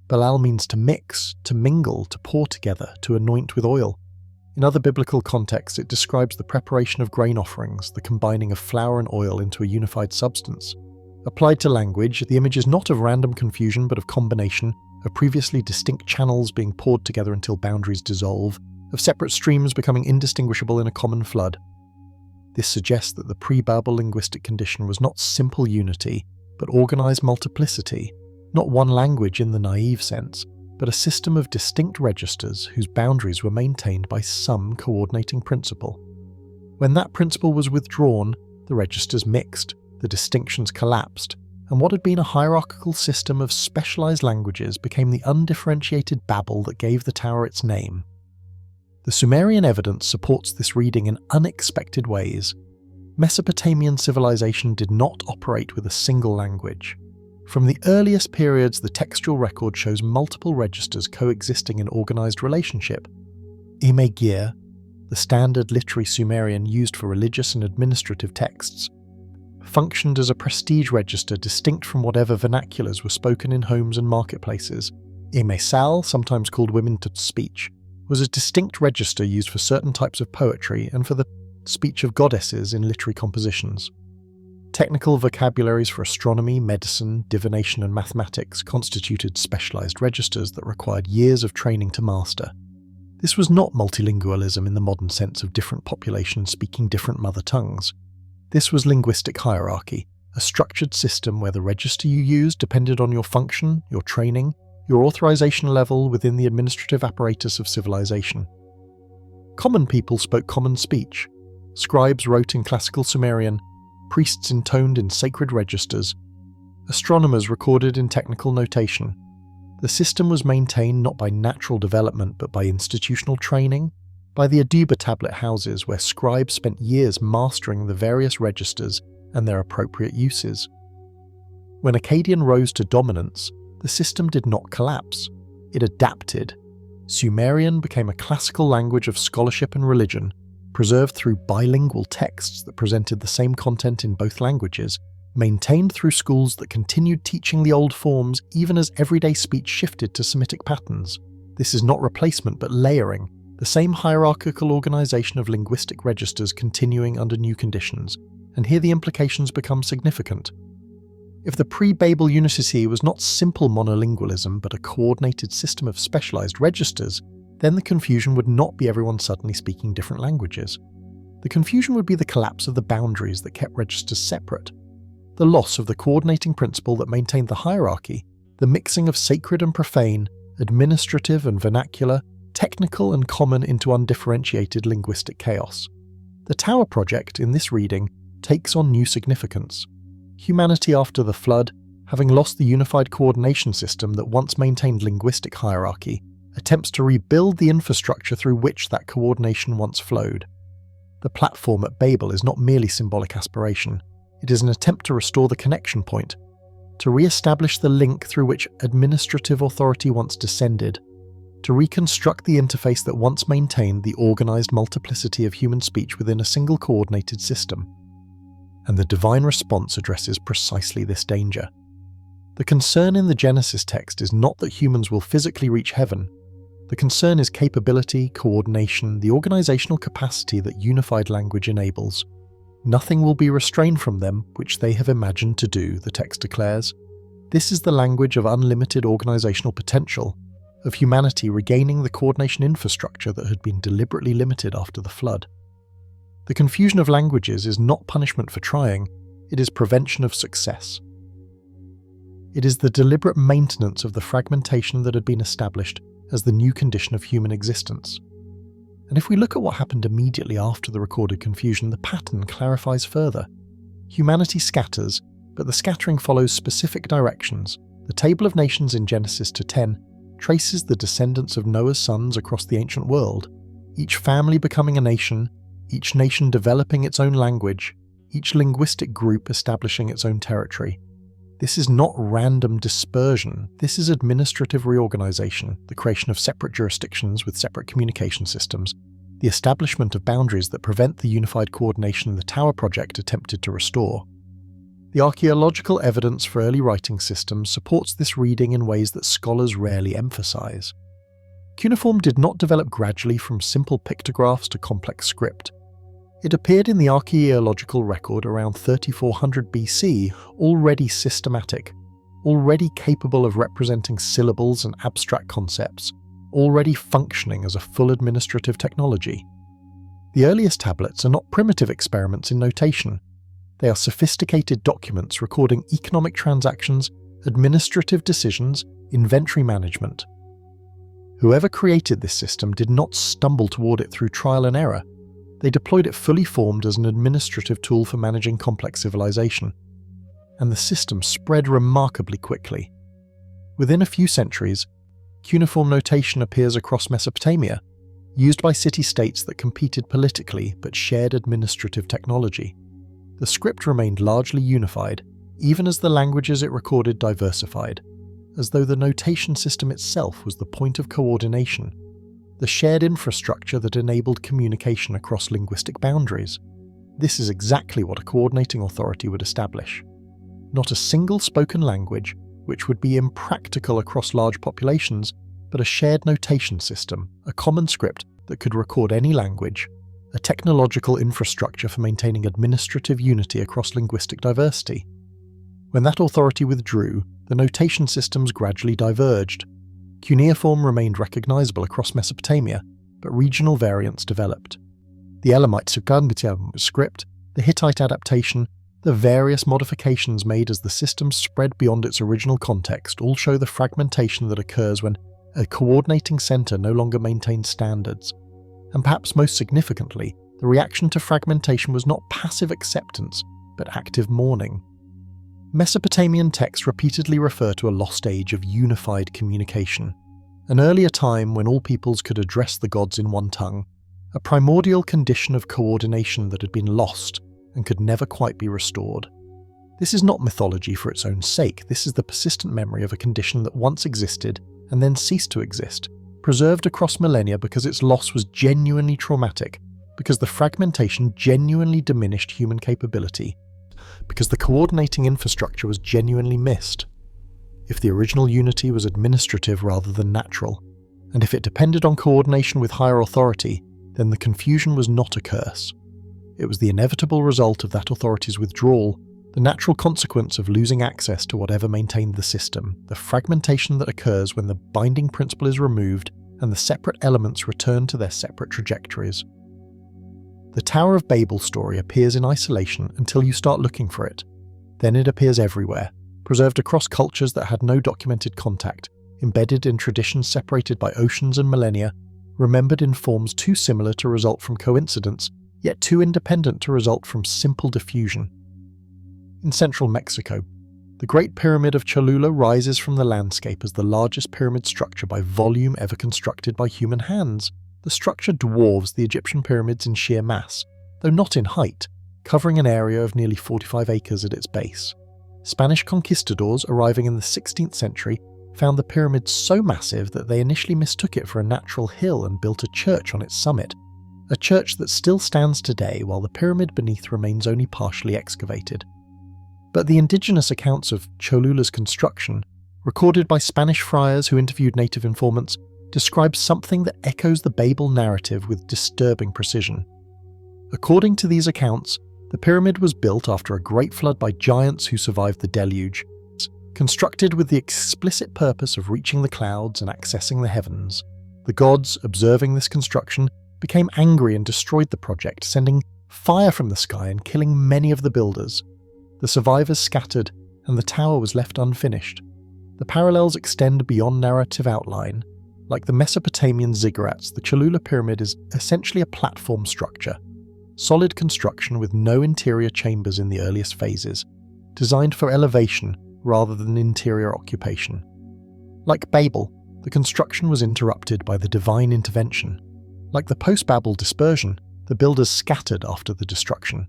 Balal means to mix, to mingle, to pour together, to anoint with oil. In other biblical contexts, it describes the preparation of grain offerings, the combining of flour and oil into a unified substance. Applied to language, the image is not of random confusion but of combination, of previously distinct channels being poured together until boundaries dissolve, of separate streams becoming indistinguishable in a common flood. This suggests that the pre-Babel linguistic condition was not simple unity, but organized multiplicity, not one language in the naive sense, but a system of distinct registers whose boundaries were maintained by some coordinating principle. When that principle was withdrawn, the registers mixed, the distinctions collapsed, and what had been a hierarchical system of specialized languages became the undifferentiated Babel that gave the tower its name. The Sumerian evidence supports this reading in unexpected ways. Mesopotamian civilization did not operate with a single language. From the earliest periods, the textual record shows multiple registers coexisting in organized relationship. Imegir, the standard literary Sumerian used for religious and administrative texts, functioned as a prestige register distinct from whatever vernaculars were spoken in homes and marketplaces. Imesal, sometimes called women's speech, was a distinct register used for certain types of poetry and for the speech of goddesses in literary compositions. Technical vocabularies for astronomy, medicine, divination and mathematics constituted specialized registers that required years of training to master. This was not multilingualism in the modern sense of different populations speaking different mother tongues. This was linguistic hierarchy, a structured system where the register you used depended on your function, your training, your authorization level within the administrative apparatus of civilization. Common people spoke common speech. Scribes wrote in classical Sumerian, priests intoned in sacred registers, astronomers recorded in technical notation. The system was maintained not by natural development but by institutional training, by the Aduba tablet houses where scribes spent years mastering the various registers and their appropriate uses. When Akkadian rose to dominance, the system did not collapse. It adapted. Sumerian became a classical language of scholarship and religion, preserved through bilingual texts that presented the same content in both languages, maintained through schools that continued teaching the old forms even as everyday speech shifted to Semitic patterns. This is not replacement but layering, the same hierarchical organization of linguistic registers continuing under new conditions, and here the implications become significant. If the pre-Babel unicity was not simple monolingualism but a coordinated system of specialized registers, then the confusion would not be everyone suddenly speaking different languages. The confusion would be the collapse of the boundaries that kept registers separate, the loss of the coordinating principle that maintained the hierarchy, the mixing of sacred and profane, administrative and vernacular, technical and common into undifferentiated linguistic chaos. The Tower Project, in this reading, takes on new significance. Humanity after the flood, having lost the unified coordination system that once maintained linguistic hierarchy, attempts to rebuild the infrastructure through which that coordination once flowed. The platform at Babel is not merely symbolic aspiration, it is an attempt to restore the connection point, to re-establish the link through which administrative authority once descended, to reconstruct the interface that once maintained the organized multiplicity of human speech within a single coordinated system. And the divine response addresses precisely this danger. The concern in the Genesis text is not that humans will physically reach heaven. The concern is capability, coordination, the organizational capacity that unified language enables. Nothing will be restrained from them which they have imagined to do, the text declares. This is the language of unlimited organizational potential, of humanity regaining the coordination infrastructure that had been deliberately limited after the flood. The confusion of languages is not punishment for trying, it is prevention of success. It is the deliberate maintenance of the fragmentation that had been established as the new condition of human existence. And if we look at what happened immediately after the recorded confusion, the pattern clarifies further. Humanity scatters, but the scattering follows specific directions. The Table of Nations in Genesis 10 traces the descendants of Noah's sons across the ancient world, each family becoming a nation, each nation developing its own language, each linguistic group establishing its own territory. This is not random dispersion, this is administrative reorganization, the creation of separate jurisdictions with separate communication systems, the establishment of boundaries that prevent the unified coordination the Tower project attempted to restore. The archaeological evidence for early writing systems supports this reading in ways that scholars rarely emphasize. Cuneiform did not develop gradually from simple pictographs to complex script. It appeared in the archaeological record around 3400 BC, already systematic, already capable of representing syllables and abstract concepts, already functioning as a full administrative technology. The earliest tablets are not primitive experiments in notation. They are sophisticated documents recording economic transactions, administrative decisions, inventory management. Whoever created this system did not stumble toward it through trial and error. They deployed it fully formed as an administrative tool for managing complex civilization. And the system spread remarkably quickly. Within a few centuries, cuneiform notation appears across Mesopotamia, used by city-states that competed politically but shared administrative technology. The script remained largely unified, even as the languages it recorded diversified, as though the notation system itself was the point of coordination, the shared infrastructure that enabled communication across linguistic boundaries. This is exactly what a coordinating authority would establish. Not a single spoken language, which would be impractical across large populations, but a shared notation system, a common script that could record any language, a technological infrastructure for maintaining administrative unity across linguistic diversity. When that authority withdrew, the notation systems gradually diverged. Cuneiform remained recognizable across Mesopotamia, but regional variants developed. The Elamite script, the Hittite adaptation, the various modifications made as the system spread beyond its original context all show the fragmentation that occurs when a coordinating center no longer maintains standards. And perhaps most significantly, the reaction to fragmentation was not passive acceptance, but active mourning. Mesopotamian texts repeatedly refer to a lost age of unified communication, an earlier time when all peoples could address the gods in one tongue, a primordial condition of coordination that had been lost and could never quite be restored. This is not mythology for its own sake, this is the persistent memory of a condition that once existed and then ceased to exist, preserved across millennia because its loss was genuinely traumatic, because the fragmentation genuinely diminished human capability, because the coordinating infrastructure was genuinely missed. If the original unity was administrative rather than natural, and if it depended on coordination with higher authority, then the confusion was not a curse. It was the inevitable result of that authority's withdrawal, the natural consequence of losing access to whatever maintained the system, the fragmentation that occurs when the binding principle is removed and the separate elements return to their separate trajectories. The Tower of Babel story appears in isolation until you start looking for it. Then it appears everywhere, preserved across cultures that had no documented contact, embedded in traditions separated by oceans and millennia, remembered in forms too similar to result from coincidence, yet too independent to result from simple diffusion. In central Mexico, the Great Pyramid of Cholula rises from the landscape as the largest pyramid structure by volume ever constructed by human hands. The structure dwarfs the Egyptian pyramids in sheer mass, though not in height, covering an area of nearly 45 acres at its base. Spanish conquistadors arriving in the 16th century found the pyramid so massive that they initially mistook it for a natural hill and built a church on its summit, a church that still stands today while the pyramid beneath remains only partially excavated. But the indigenous accounts of Cholula's construction, recorded by Spanish friars who interviewed native informants, describe something that echoes the Babel narrative with disturbing precision. According to these accounts, the pyramid was built after a great flood by giants who survived the deluge, constructed with the explicit purpose of reaching the clouds and accessing the heavens. The gods, observing this construction, became angry and destroyed the project, sending fire from the sky and killing many of the builders. The survivors scattered, and the tower was left unfinished. The parallels extend beyond narrative outline. Like the Mesopotamian ziggurats, the Cholula pyramid is essentially a platform structure, solid construction with no interior chambers in the earliest phases, designed for elevation rather than interior occupation. Like Babel, the construction was interrupted by the divine intervention. Like the post-Babel dispersion, the builders scattered after the destruction.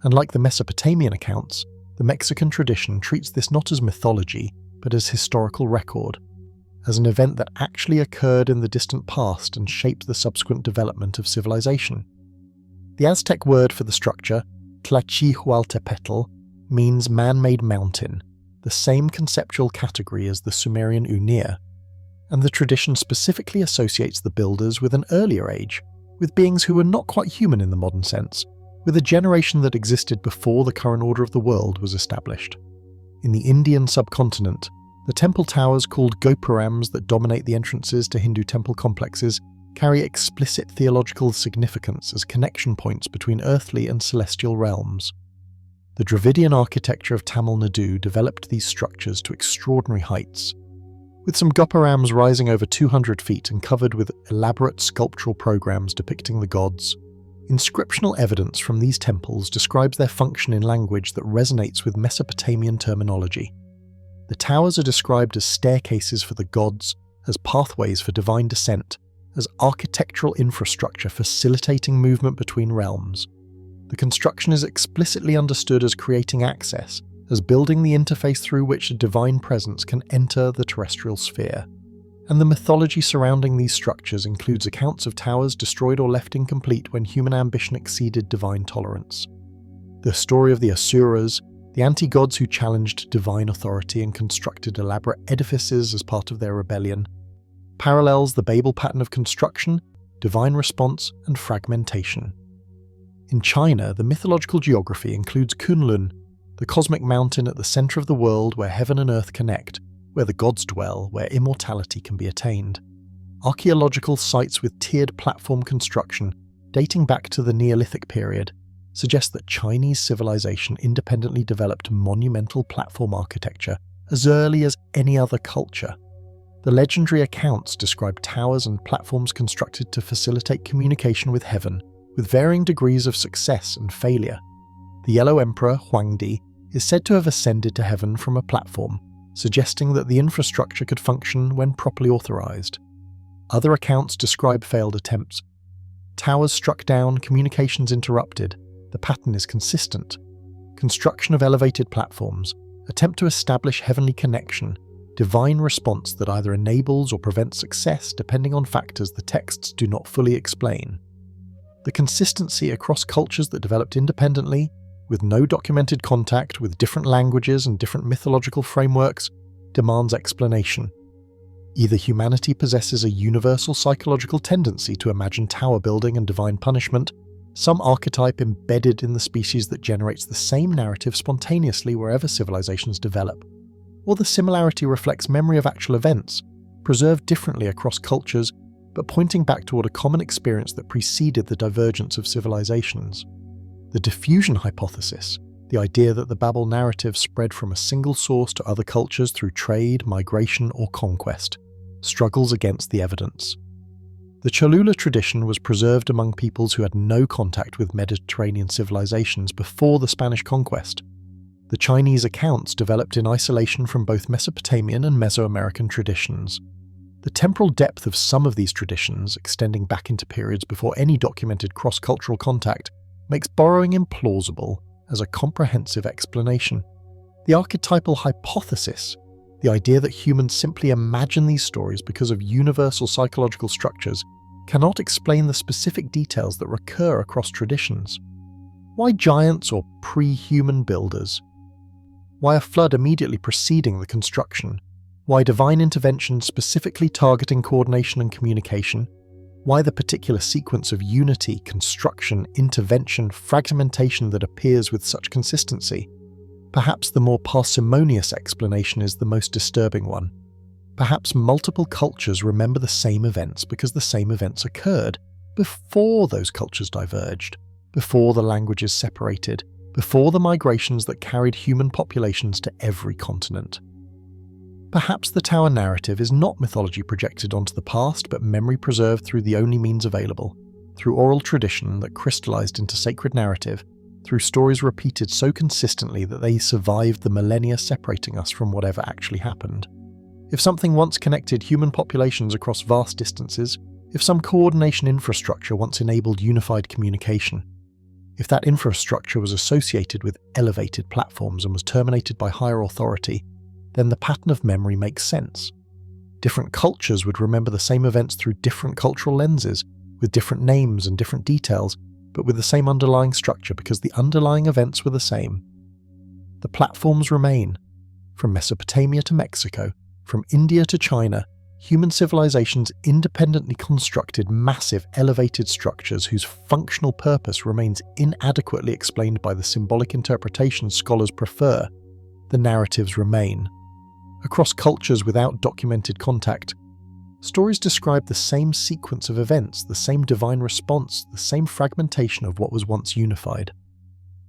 And like the Mesopotamian accounts, the Mexican tradition treats this not as mythology, but as historical record, as an event that actually occurred in the distant past and shaped the subsequent development of civilization. The Aztec word for the structure, Tlachihualtepetl, means man-made mountain, the same conceptual category as the Sumerian Unir, and the tradition specifically associates the builders with an earlier age, with beings who were not quite human in the modern sense, with a generation that existed before the current order of the world was established. In the Indian subcontinent, the temple towers called gopurams that dominate the entrances to Hindu temple complexes carry explicit theological significance as connection points between earthly and celestial realms. The Dravidian architecture of Tamil Nadu developed these structures to extraordinary heights, with some gopurams rising over 200 feet and covered with elaborate sculptural programs depicting the gods. Inscriptional evidence from these temples describes their function in language that resonates with Mesopotamian terminology. The towers are described as staircases for the gods, as pathways for divine descent, as architectural infrastructure facilitating movement between realms. The construction is explicitly understood as creating access, as building the interface through which a divine presence can enter the terrestrial sphere. And the mythology surrounding these structures includes accounts of towers destroyed or left incomplete when human ambition exceeded divine tolerance. The story of the Asuras, the anti-gods who challenged divine authority and constructed elaborate edifices as part of their rebellion, parallels the Babel pattern of construction, divine response, and fragmentation. In China, the mythological geography includes Kunlun, the cosmic mountain at the center of the world where heaven and earth connect, where the gods dwell, where immortality can be attained. Archaeological sites with tiered platform construction, dating back to the Neolithic period, suggest that Chinese civilization independently developed monumental platform architecture as early as any other culture. The legendary accounts describe towers and platforms constructed to facilitate communication with heaven, with varying degrees of success and failure. The Yellow Emperor, Huangdi, is said to have ascended to heaven from a platform, suggesting that the infrastructure could function when properly authorized. Other accounts describe failed attempts. Towers struck down, communications interrupted. The pattern is consistent. Construction of elevated platforms, attempt to establish heavenly connection, divine response that either enables or prevents success depending on factors the texts do not fully explain. The consistency across cultures that developed independently, with no documented contact with different languages and different mythological frameworks, demands explanation. Either humanity possesses a universal psychological tendency to imagine tower building and divine punishment, some archetype embedded in the species that generates the same narrative spontaneously wherever civilizations develop, or the similarity reflects memory of actual events, preserved differently across cultures, but pointing back toward a common experience that preceded the divergence of civilizations. The diffusion hypothesis, the idea that the Babel narrative spread from a single source to other cultures through trade, migration, or conquest, struggles against the evidence. The Cholula tradition was preserved among peoples who had no contact with Mediterranean civilizations before the Spanish conquest. The Chinese accounts developed in isolation from both Mesopotamian and Mesoamerican traditions. The temporal depth of some of these traditions, extending back into periods before any documented cross-cultural contact, makes borrowing implausible as a comprehensive explanation. The archetypal hypothesis, the idea that humans simply imagine these stories because of universal psychological structures, cannot explain the specific details that recur across traditions. Why giants or pre-human builders? Why a flood immediately preceding the construction? Why divine intervention specifically targeting coordination and communication? Why the particular sequence of unity, construction, intervention, fragmentation that appears with such consistency? Perhaps the more parsimonious explanation is the most disturbing one. Perhaps multiple cultures remember the same events because the same events occurred before those cultures diverged, before the languages separated, before the migrations that carried human populations to every continent. Perhaps the tower narrative is not mythology projected onto the past, but memory preserved through the only means available, through oral tradition that crystallized into sacred narrative, through stories repeated so consistently that they survived the millennia separating us from whatever actually happened. If something once connected human populations across vast distances, if some coordination infrastructure once enabled unified communication, If that infrastructure was associated with elevated platforms and was terminated by higher authority, then the pattern of memory makes sense. Different cultures would remember the same events through different cultural lenses, with different names and different details, but with the same underlying structure because the underlying events were the same. The platforms remain. From Mesopotamia to Mexico, from India to China, human civilizations independently constructed massive elevated structures whose functional purpose remains inadequately explained by the symbolic interpretations scholars prefer. The narratives remain. Across cultures without documented contact, stories describe the same sequence of events, the same divine response, the same fragmentation of what was once unified.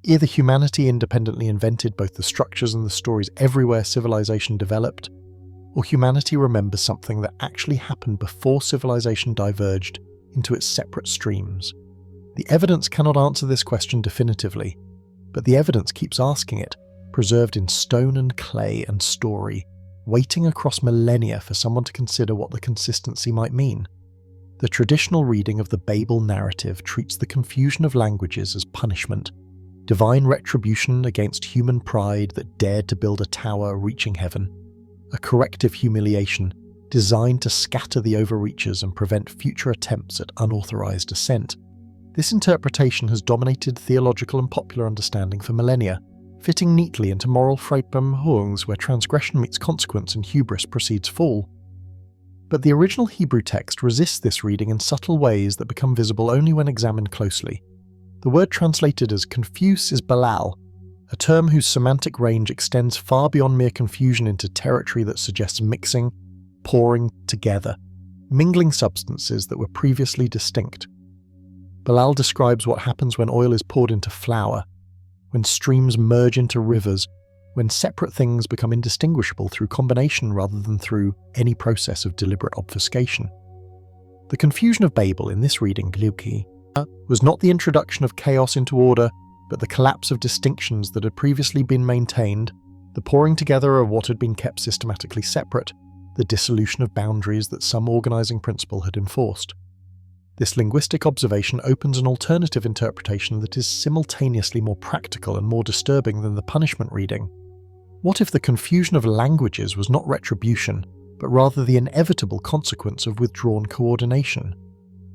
Either humanity independently invented both the structures and the stories everywhere civilization developed, or humanity remembers something that actually happened before civilization diverged into its separate streams. The evidence cannot answer this question definitively, but the evidence keeps asking it, preserved in stone and clay and story, waiting across millennia for someone to consider what the consistency might mean. The traditional reading of the Babel narrative treats the confusion of languages as punishment, divine retribution against human pride that dared to build a tower reaching heaven, a corrective humiliation designed to scatter the overreachers and prevent future attempts at unauthorized ascent. This interpretation has dominated theological and popular understanding for millennia, fitting neatly into moral Freitbemhungs where transgression meets consequence and hubris precedes fall. But the original Hebrew text resists this reading in subtle ways that become visible only when examined closely. The word translated as confuse is balal, a term whose semantic range extends far beyond mere confusion into territory that suggests mixing, pouring together, mingling substances that were previously distinct. Balal describes what happens when oil is poured into flour, when streams merge into rivers, when separate things become indistinguishable through combination rather than through any process of deliberate obfuscation. The confusion of Babel in this reading, Gliuki, was not the introduction of chaos into order, but the collapse of distinctions that had previously been maintained, the pouring together of what had been kept systematically separate, the dissolution of boundaries that some organizing principle had enforced. This linguistic observation opens an alternative interpretation that is simultaneously more practical and more disturbing than the punishment reading. What if the confusion of languages was not retribution, but rather the inevitable consequence of withdrawn coordination?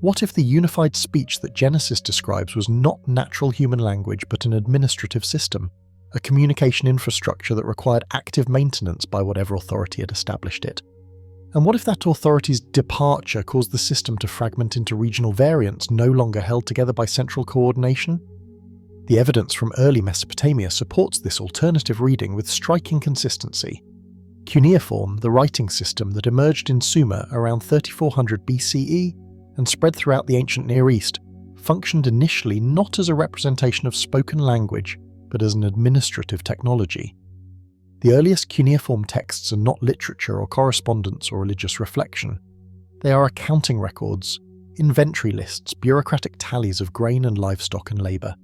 What if the unified speech that Genesis describes was not natural human language but an administrative system, a communication infrastructure that required active maintenance by whatever authority had established it? And what if that authority's departure caused the system to fragment into regional variants no longer held together by central coordination? The evidence from early Mesopotamia supports this alternative reading with striking consistency. Cuneiform, the writing system that emerged in Sumer around 3400 BCE and spread throughout the ancient Near East, functioned initially not as a representation of spoken language, but as an administrative technology. The earliest cuneiform texts are not literature or correspondence or religious reflection. They are accounting records, inventory lists, bureaucratic tallies of grain and livestock and labour.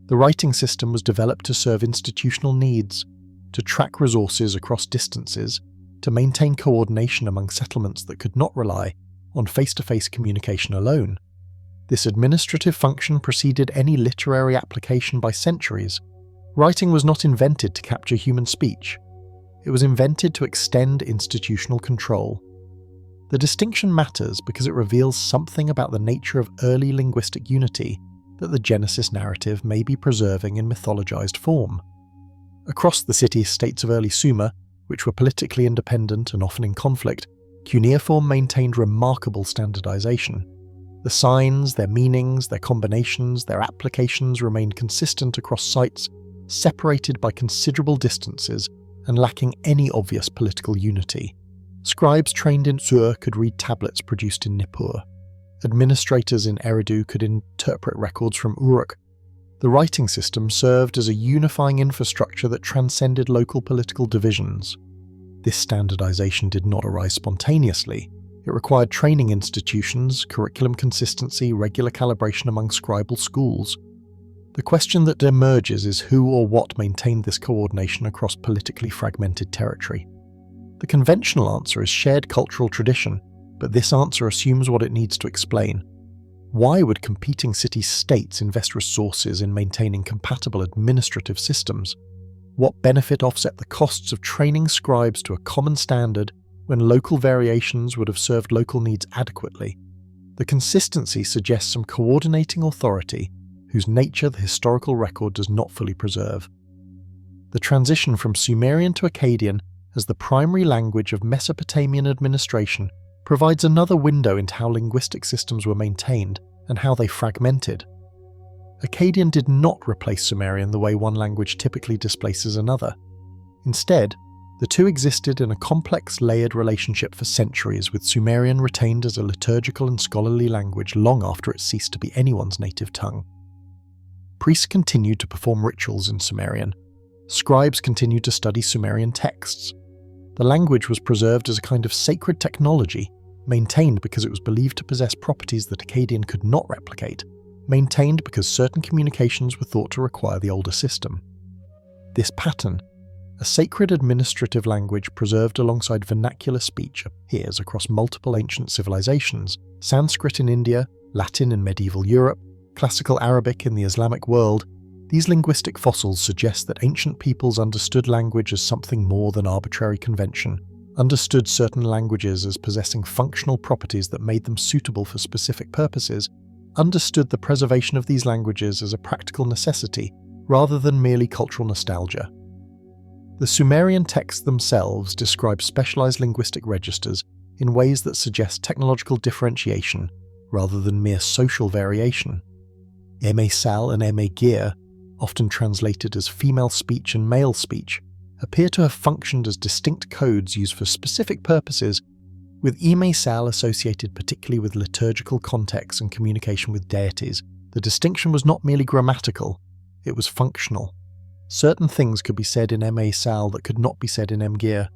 The writing system was developed to serve institutional needs, to track resources across distances, to maintain coordination among settlements that could not rely on face-to-face communication alone. This administrative function preceded any literary application by centuries. Writing was not invented to capture human speech. It was invented to extend institutional control. The distinction matters because it reveals something about the nature of early linguistic unity that the Genesis narrative may be preserving in mythologized form. Across the city-states of early Sumer, which were politically independent and often in conflict, cuneiform maintained remarkable standardization. The signs, their meanings, their combinations, their applications remained consistent across sites, separated by considerable distances and lacking any obvious political unity. Scribes trained in Sur could read tablets produced in Nippur. Administrators in Eridu could interpret records from Uruk. The writing system served as a unifying infrastructure that transcended local political divisions. This standardization did not arise spontaneously. It required training institutions, curriculum consistency, regular calibration among scribal schools. The question that emerges is who or what maintained this coordination across politically fragmented territory. The conventional answer is shared cultural tradition, but this answer assumes what it needs to explain. Why would competing city-states invest resources in maintaining compatible administrative systems? What benefit offset the costs of training scribes to a common standard when local variations would have served local needs adequately? The consistency suggests some coordinating authority whose nature the historical record does not fully preserve. The transition from Sumerian to Akkadian as the primary language of Mesopotamian administration provides another window into how linguistic systems were maintained and how they fragmented. Akkadian did not replace Sumerian the way one language typically displaces another. Instead, the two existed in a complex, layered relationship for centuries, with Sumerian retained as a liturgical and scholarly language long after it ceased to be anyone's native tongue. Priests continued to perform rituals in Sumerian. Scribes continued to study Sumerian texts. The language was preserved as a kind of sacred technology, maintained because it was believed to possess properties that Akkadian could not replicate, maintained because certain communications were thought to require the older system. This pattern, a sacred administrative language preserved alongside vernacular speech, appears across multiple ancient civilizations: Sanskrit in India, Latin in medieval Europe, Classical Arabic in the Islamic world. These linguistic fossils suggest that ancient peoples understood language as something more than arbitrary convention, understood certain languages as possessing functional properties that made them suitable for specific purposes, understood the preservation of these languages as a practical necessity rather than merely cultural nostalgia. The Sumerian texts themselves describe specialized linguistic registers in ways that suggest technological differentiation rather than mere social variation. Eme-sal and Eme-gir, often translated as female speech and male speech, appear to have functioned as distinct codes used for specific purposes, with Eme-sal associated particularly with liturgical contexts and communication with deities. The distinction was not merely grammatical, it was functional. Certain things could be said in Eme-sal that could not be said in Em-gir.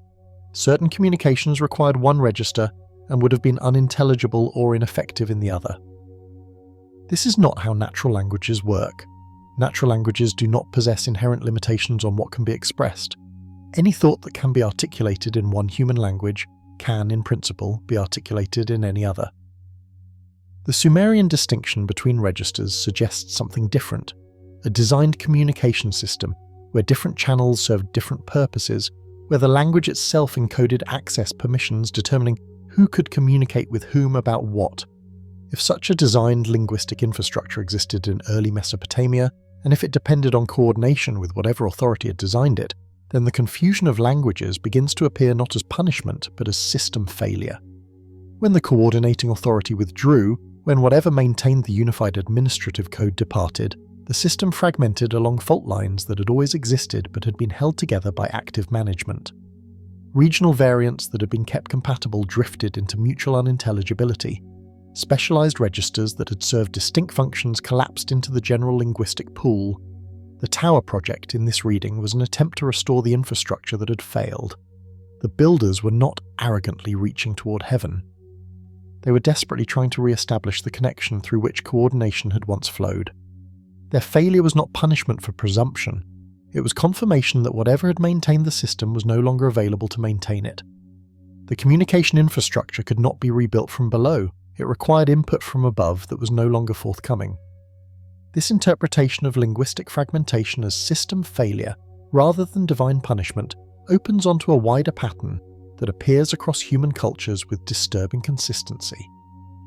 Certain communications required one register and would have been unintelligible or ineffective in the other. This is not how natural languages work. Natural languages do not possess inherent limitations on what can be expressed. Any thought that can be articulated in one human language can, in principle, be articulated in any other. The Sumerian distinction between registers suggests something different: a designed communication system where different channels served different purposes, where the language itself encoded access permissions determining who could communicate with whom about what. If such a designed linguistic infrastructure existed in early Mesopotamia, and if it depended on coordination with whatever authority had designed it, then the confusion of languages begins to appear not as punishment, but as system failure. When the coordinating authority withdrew, when whatever maintained the unified administrative code departed, the system fragmented along fault lines that had always existed but had been held together by active management. Regional variants that had been kept compatible drifted into mutual unintelligibility. Specialized registers that had served distinct functions collapsed into the general linguistic pool. The Tower project in this reading was an attempt to restore the infrastructure that had failed. The builders were not arrogantly reaching toward heaven. They were desperately trying to re-establish the connection through which coordination had once flowed. Their failure was not punishment for presumption. It was confirmation that whatever had maintained the system was no longer available to maintain it. The communication infrastructure could not be rebuilt from below. It required input from above that was no longer forthcoming. This interpretation of linguistic fragmentation as system failure, rather than divine punishment, opens onto a wider pattern that appears across human cultures with disturbing consistency.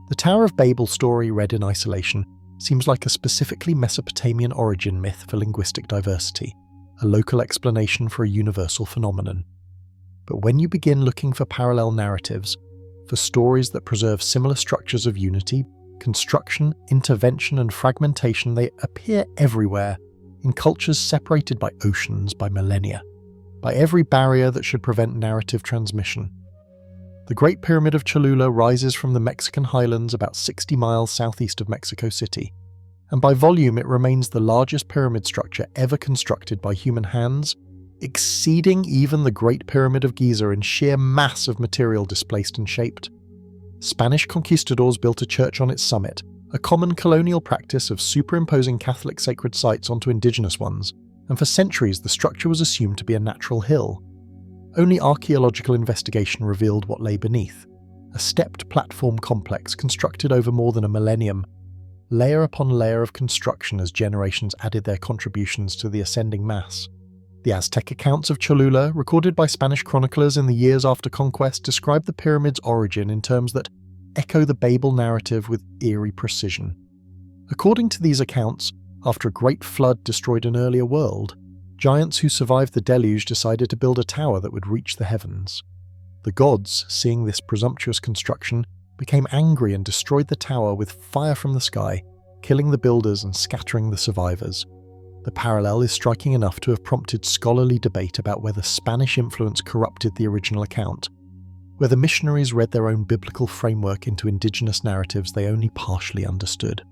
The Tower of Babel story read in isolation seems like a specifically Mesopotamian origin myth for linguistic diversity, a local explanation for a universal phenomenon. But when you begin looking for parallel narratives, for stories that preserve similar structures of unity, construction, intervention, and fragmentation, they appear everywhere, in cultures separated by oceans, by millennia, by every barrier that should prevent narrative transmission. The Great Pyramid of Cholula rises from the Mexican highlands about 60 miles southeast of Mexico City, and by volume it remains the largest pyramid structure ever constructed by human hands, exceeding even the Great Pyramid of Giza in sheer mass of material displaced and shaped. Spanish conquistadors built a church on its summit, a common colonial practice of superimposing Catholic sacred sites onto indigenous ones, and for centuries the structure was assumed to be a natural hill. Only archaeological investigation revealed what lay beneath: a stepped platform complex constructed over more than a millennium, layer upon layer of construction as generations added their contributions to the ascending mass. The Aztec accounts of Cholula, recorded by Spanish chroniclers in the years after conquest, describe the pyramid's origin in terms that echo the Babel narrative with eerie precision. According to these accounts, after a great flood destroyed an earlier world, giants who survived the deluge decided to build a tower that would reach the heavens. The gods, seeing this presumptuous construction, became angry and destroyed the tower with fire from the sky, killing the builders and scattering the survivors. The parallel is striking enough to have prompted scholarly debate about whether Spanish influence corrupted the original account, whether missionaries read their own biblical framework into indigenous narratives they only partially understood.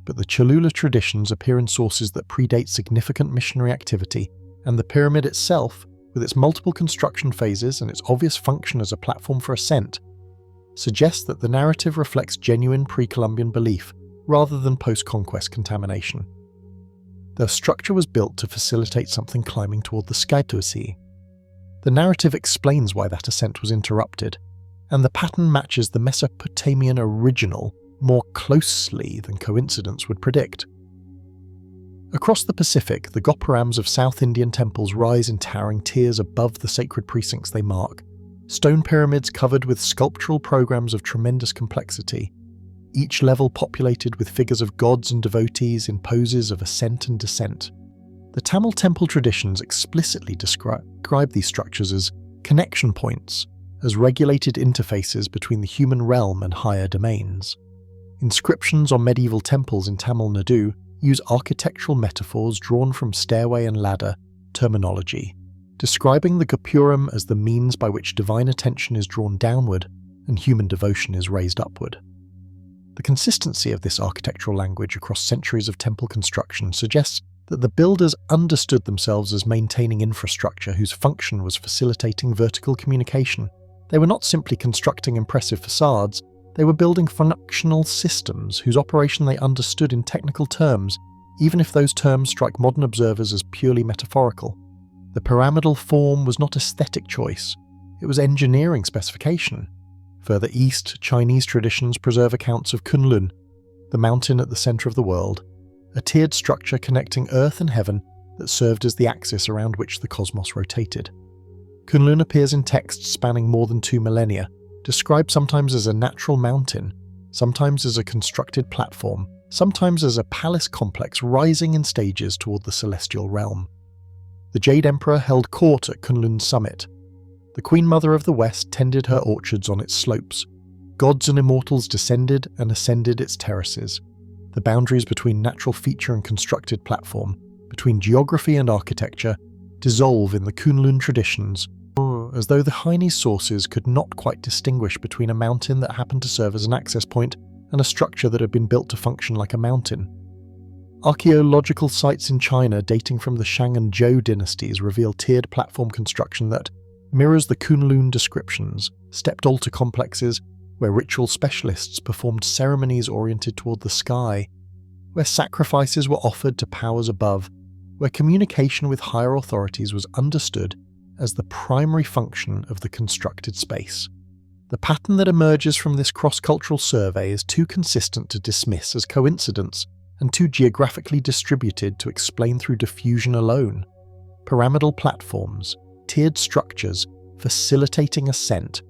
But the Cholula traditions appear in sources that predate significant missionary activity, and the pyramid itself, with its multiple construction phases and its obvious function as a platform for ascent, suggests that the narrative reflects genuine pre-Columbian belief rather than post-conquest contamination. The structure was built to facilitate something climbing toward the sky to see. The narrative explains why that ascent was interrupted, and the pattern matches the Mesopotamian original more closely than coincidence would predict. Across the Pacific, the gopurams of South Indian temples rise in towering tiers above the sacred precincts they mark, stone pyramids covered with sculptural programs of tremendous complexity, each level populated with figures of gods and devotees in poses of ascent and descent. The Tamil temple traditions explicitly describe these structures as connection points, as regulated interfaces between the human realm and higher domains. Inscriptions on medieval temples in Tamil Nadu use architectural metaphors drawn from stairway and ladder terminology, describing the gopuram as the means by which divine attention is drawn downward and human devotion is raised upward. The consistency of this architectural language across centuries of temple construction suggests that the builders understood themselves as maintaining infrastructure whose function was facilitating vertical communication. They were not simply constructing impressive facades, they were building functional systems whose operation they understood in technical terms, even if those terms strike modern observers as purely metaphorical. The pyramidal form was not aesthetic choice, it was engineering specification. Further east, Chinese traditions preserve accounts of Kunlun, the mountain at the centre of the world, a tiered structure connecting earth and heaven that served as the axis around which the cosmos rotated. Kunlun appears in texts spanning more than 2 millennia, described sometimes as a natural mountain, sometimes as a constructed platform, sometimes as a palace complex rising in stages toward the celestial realm. The Jade Emperor held court at Kunlun's summit. The Queen Mother of the West tended her orchards on its slopes. Gods and immortals descended and ascended its terraces. The boundaries between natural feature and constructed platform, between geography and architecture, dissolve in the Kunlun traditions, as though the Chinese sources could not quite distinguish between a mountain that happened to serve as an access point and a structure that had been built to function like a mountain. Archaeological sites in China dating from the Shang and Zhou dynasties reveal tiered platform construction that mirrors the Kunlun descriptions, stepped altar complexes where ritual specialists performed ceremonies oriented toward the sky, where sacrifices were offered to powers above, where communication with higher authorities was understood as the primary function of the constructed space. The pattern that emerges from this cross-cultural survey is too consistent to dismiss as coincidence and too geographically distributed to explain through diffusion alone. Pyramidal platforms, tiered structures, facilitating ascent,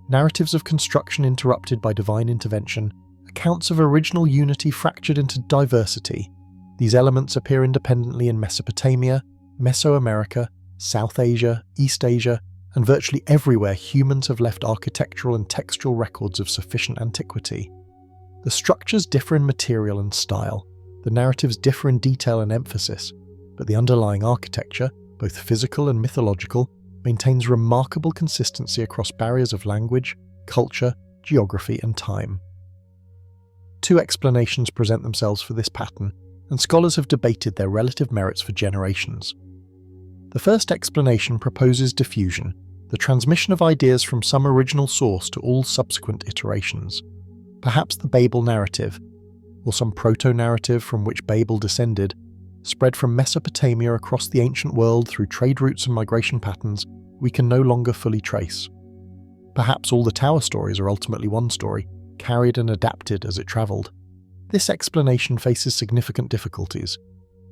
narratives of construction interrupted by divine intervention, accounts of original unity fractured into diversity. These elements appear independently in Mesopotamia, Mesoamerica, South Asia, East Asia, and virtually everywhere humans have left architectural and textual records of sufficient antiquity. The structures differ in material and style, the narratives differ in detail and emphasis, but the underlying architecture, both physical and mythological, maintains remarkable consistency across barriers of language, culture, geography, and time. Two explanations present themselves for this pattern, and scholars have debated their relative merits for generations. The first explanation proposes diffusion, the transmission of ideas from some original source to all subsequent iterations. Perhaps the Babel narrative, or some proto-narrative from which Babel descended, spread from Mesopotamia across the ancient world through trade routes and migration patterns we can no longer fully trace. Perhaps all the tower stories are ultimately one story, carried and adapted as it travelled. This explanation faces significant difficulties.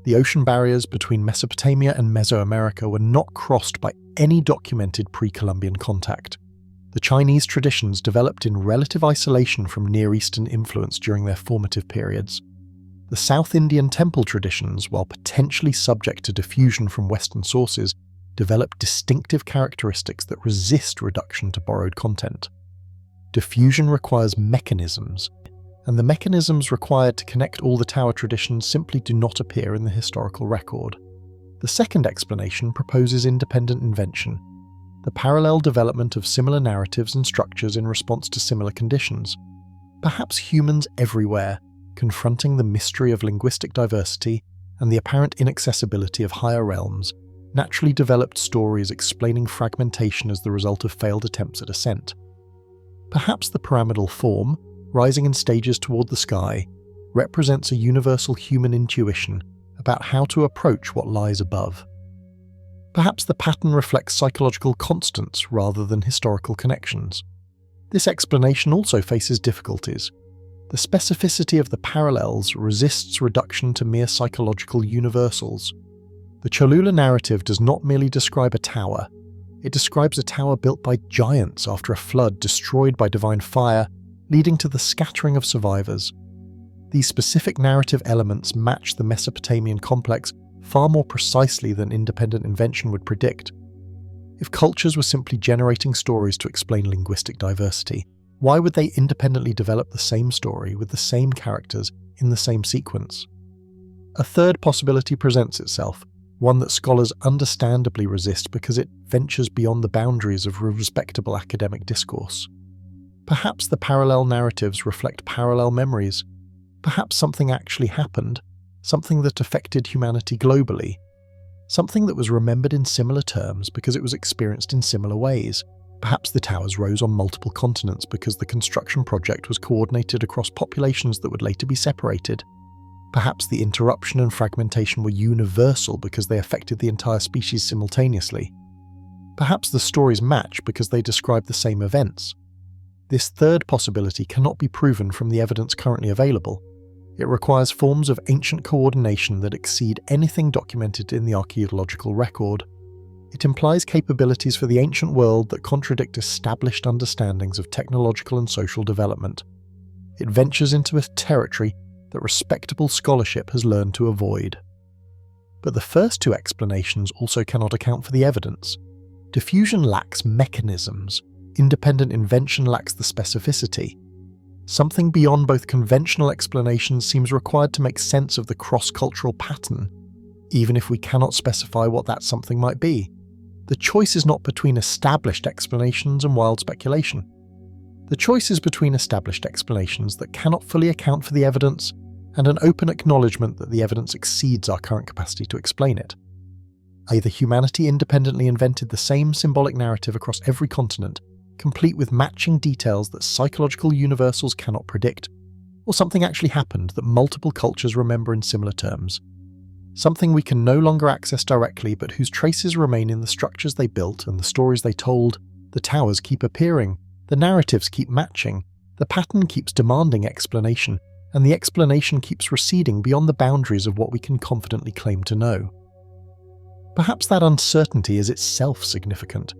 The ocean barriers between Mesopotamia and Mesoamerica were not crossed by any documented pre-Columbian contact. The Chinese traditions developed in relative isolation from Near Eastern influence during their formative periods. The South Indian temple traditions, while potentially subject to diffusion from Western sources, developed distinctive characteristics that resist reduction to borrowed content. Diffusion requires mechanisms, and the mechanisms required to connect all the tower traditions simply do not appear in the historical record. The second explanation proposes independent invention, the parallel development of similar narratives and structures in response to similar conditions. Perhaps humans everywhere, confronting the mystery of linguistic diversity and the apparent inaccessibility of higher realms, naturally developed stories explaining fragmentation as the result of failed attempts at ascent. Perhaps the pyramidal form, rising in stages toward the sky, represents a universal human intuition about how to approach what lies above. Perhaps the pattern reflects psychological constants rather than historical connections. This explanation also faces difficulties. The specificity of the parallels resists reduction to mere psychological universals. The Cholula narrative does not merely describe a tower. It describes a tower built by giants after a flood destroyed by divine fire, leading to the scattering of survivors. These specific narrative elements match the Mesopotamian complex far more precisely than independent invention would predict. If cultures were simply generating stories to explain linguistic diversity, why would they independently develop the same story with the same characters in the same sequence? A third possibility presents itself, one that scholars understandably resist because it ventures beyond the boundaries of respectable academic discourse. Perhaps the parallel narratives reflect parallel memories. Perhaps something actually happened, something that affected humanity globally, something that was remembered in similar terms because it was experienced in similar ways. Perhaps the towers rose on multiple continents because the construction project was coordinated across populations that would later be separated. Perhaps the interruption and fragmentation were universal because they affected the entire species simultaneously. Perhaps the stories match because they describe the same events. This third possibility cannot be proven from the evidence currently available. It requires forms of ancient coordination that exceed anything documented in the archaeological record. It implies capabilities for the ancient world that contradict established understandings of technological and social development. It ventures into a territory that respectable scholarship has learned to avoid. But the first two explanations also cannot account for the evidence. Diffusion lacks mechanisms. Independent invention lacks the specificity. Something beyond both conventional explanations seems required to make sense of the cross-cultural pattern, even if we cannot specify what that something might be. The choice is not between established explanations and wild speculation. The choice is between established explanations that cannot fully account for the evidence and an open acknowledgement that the evidence exceeds our current capacity to explain it. Either humanity independently invented the same symbolic narrative across every continent, complete with matching details that psychological universals cannot predict, or something actually happened that multiple cultures remember in similar terms. Something we can no longer access directly but whose traces remain in the structures they built and the stories they told. The towers keep appearing, the narratives keep matching, the pattern keeps demanding explanation, and the explanation keeps receding beyond the boundaries of what we can confidently claim to know. Perhaps that uncertainty is itself significant.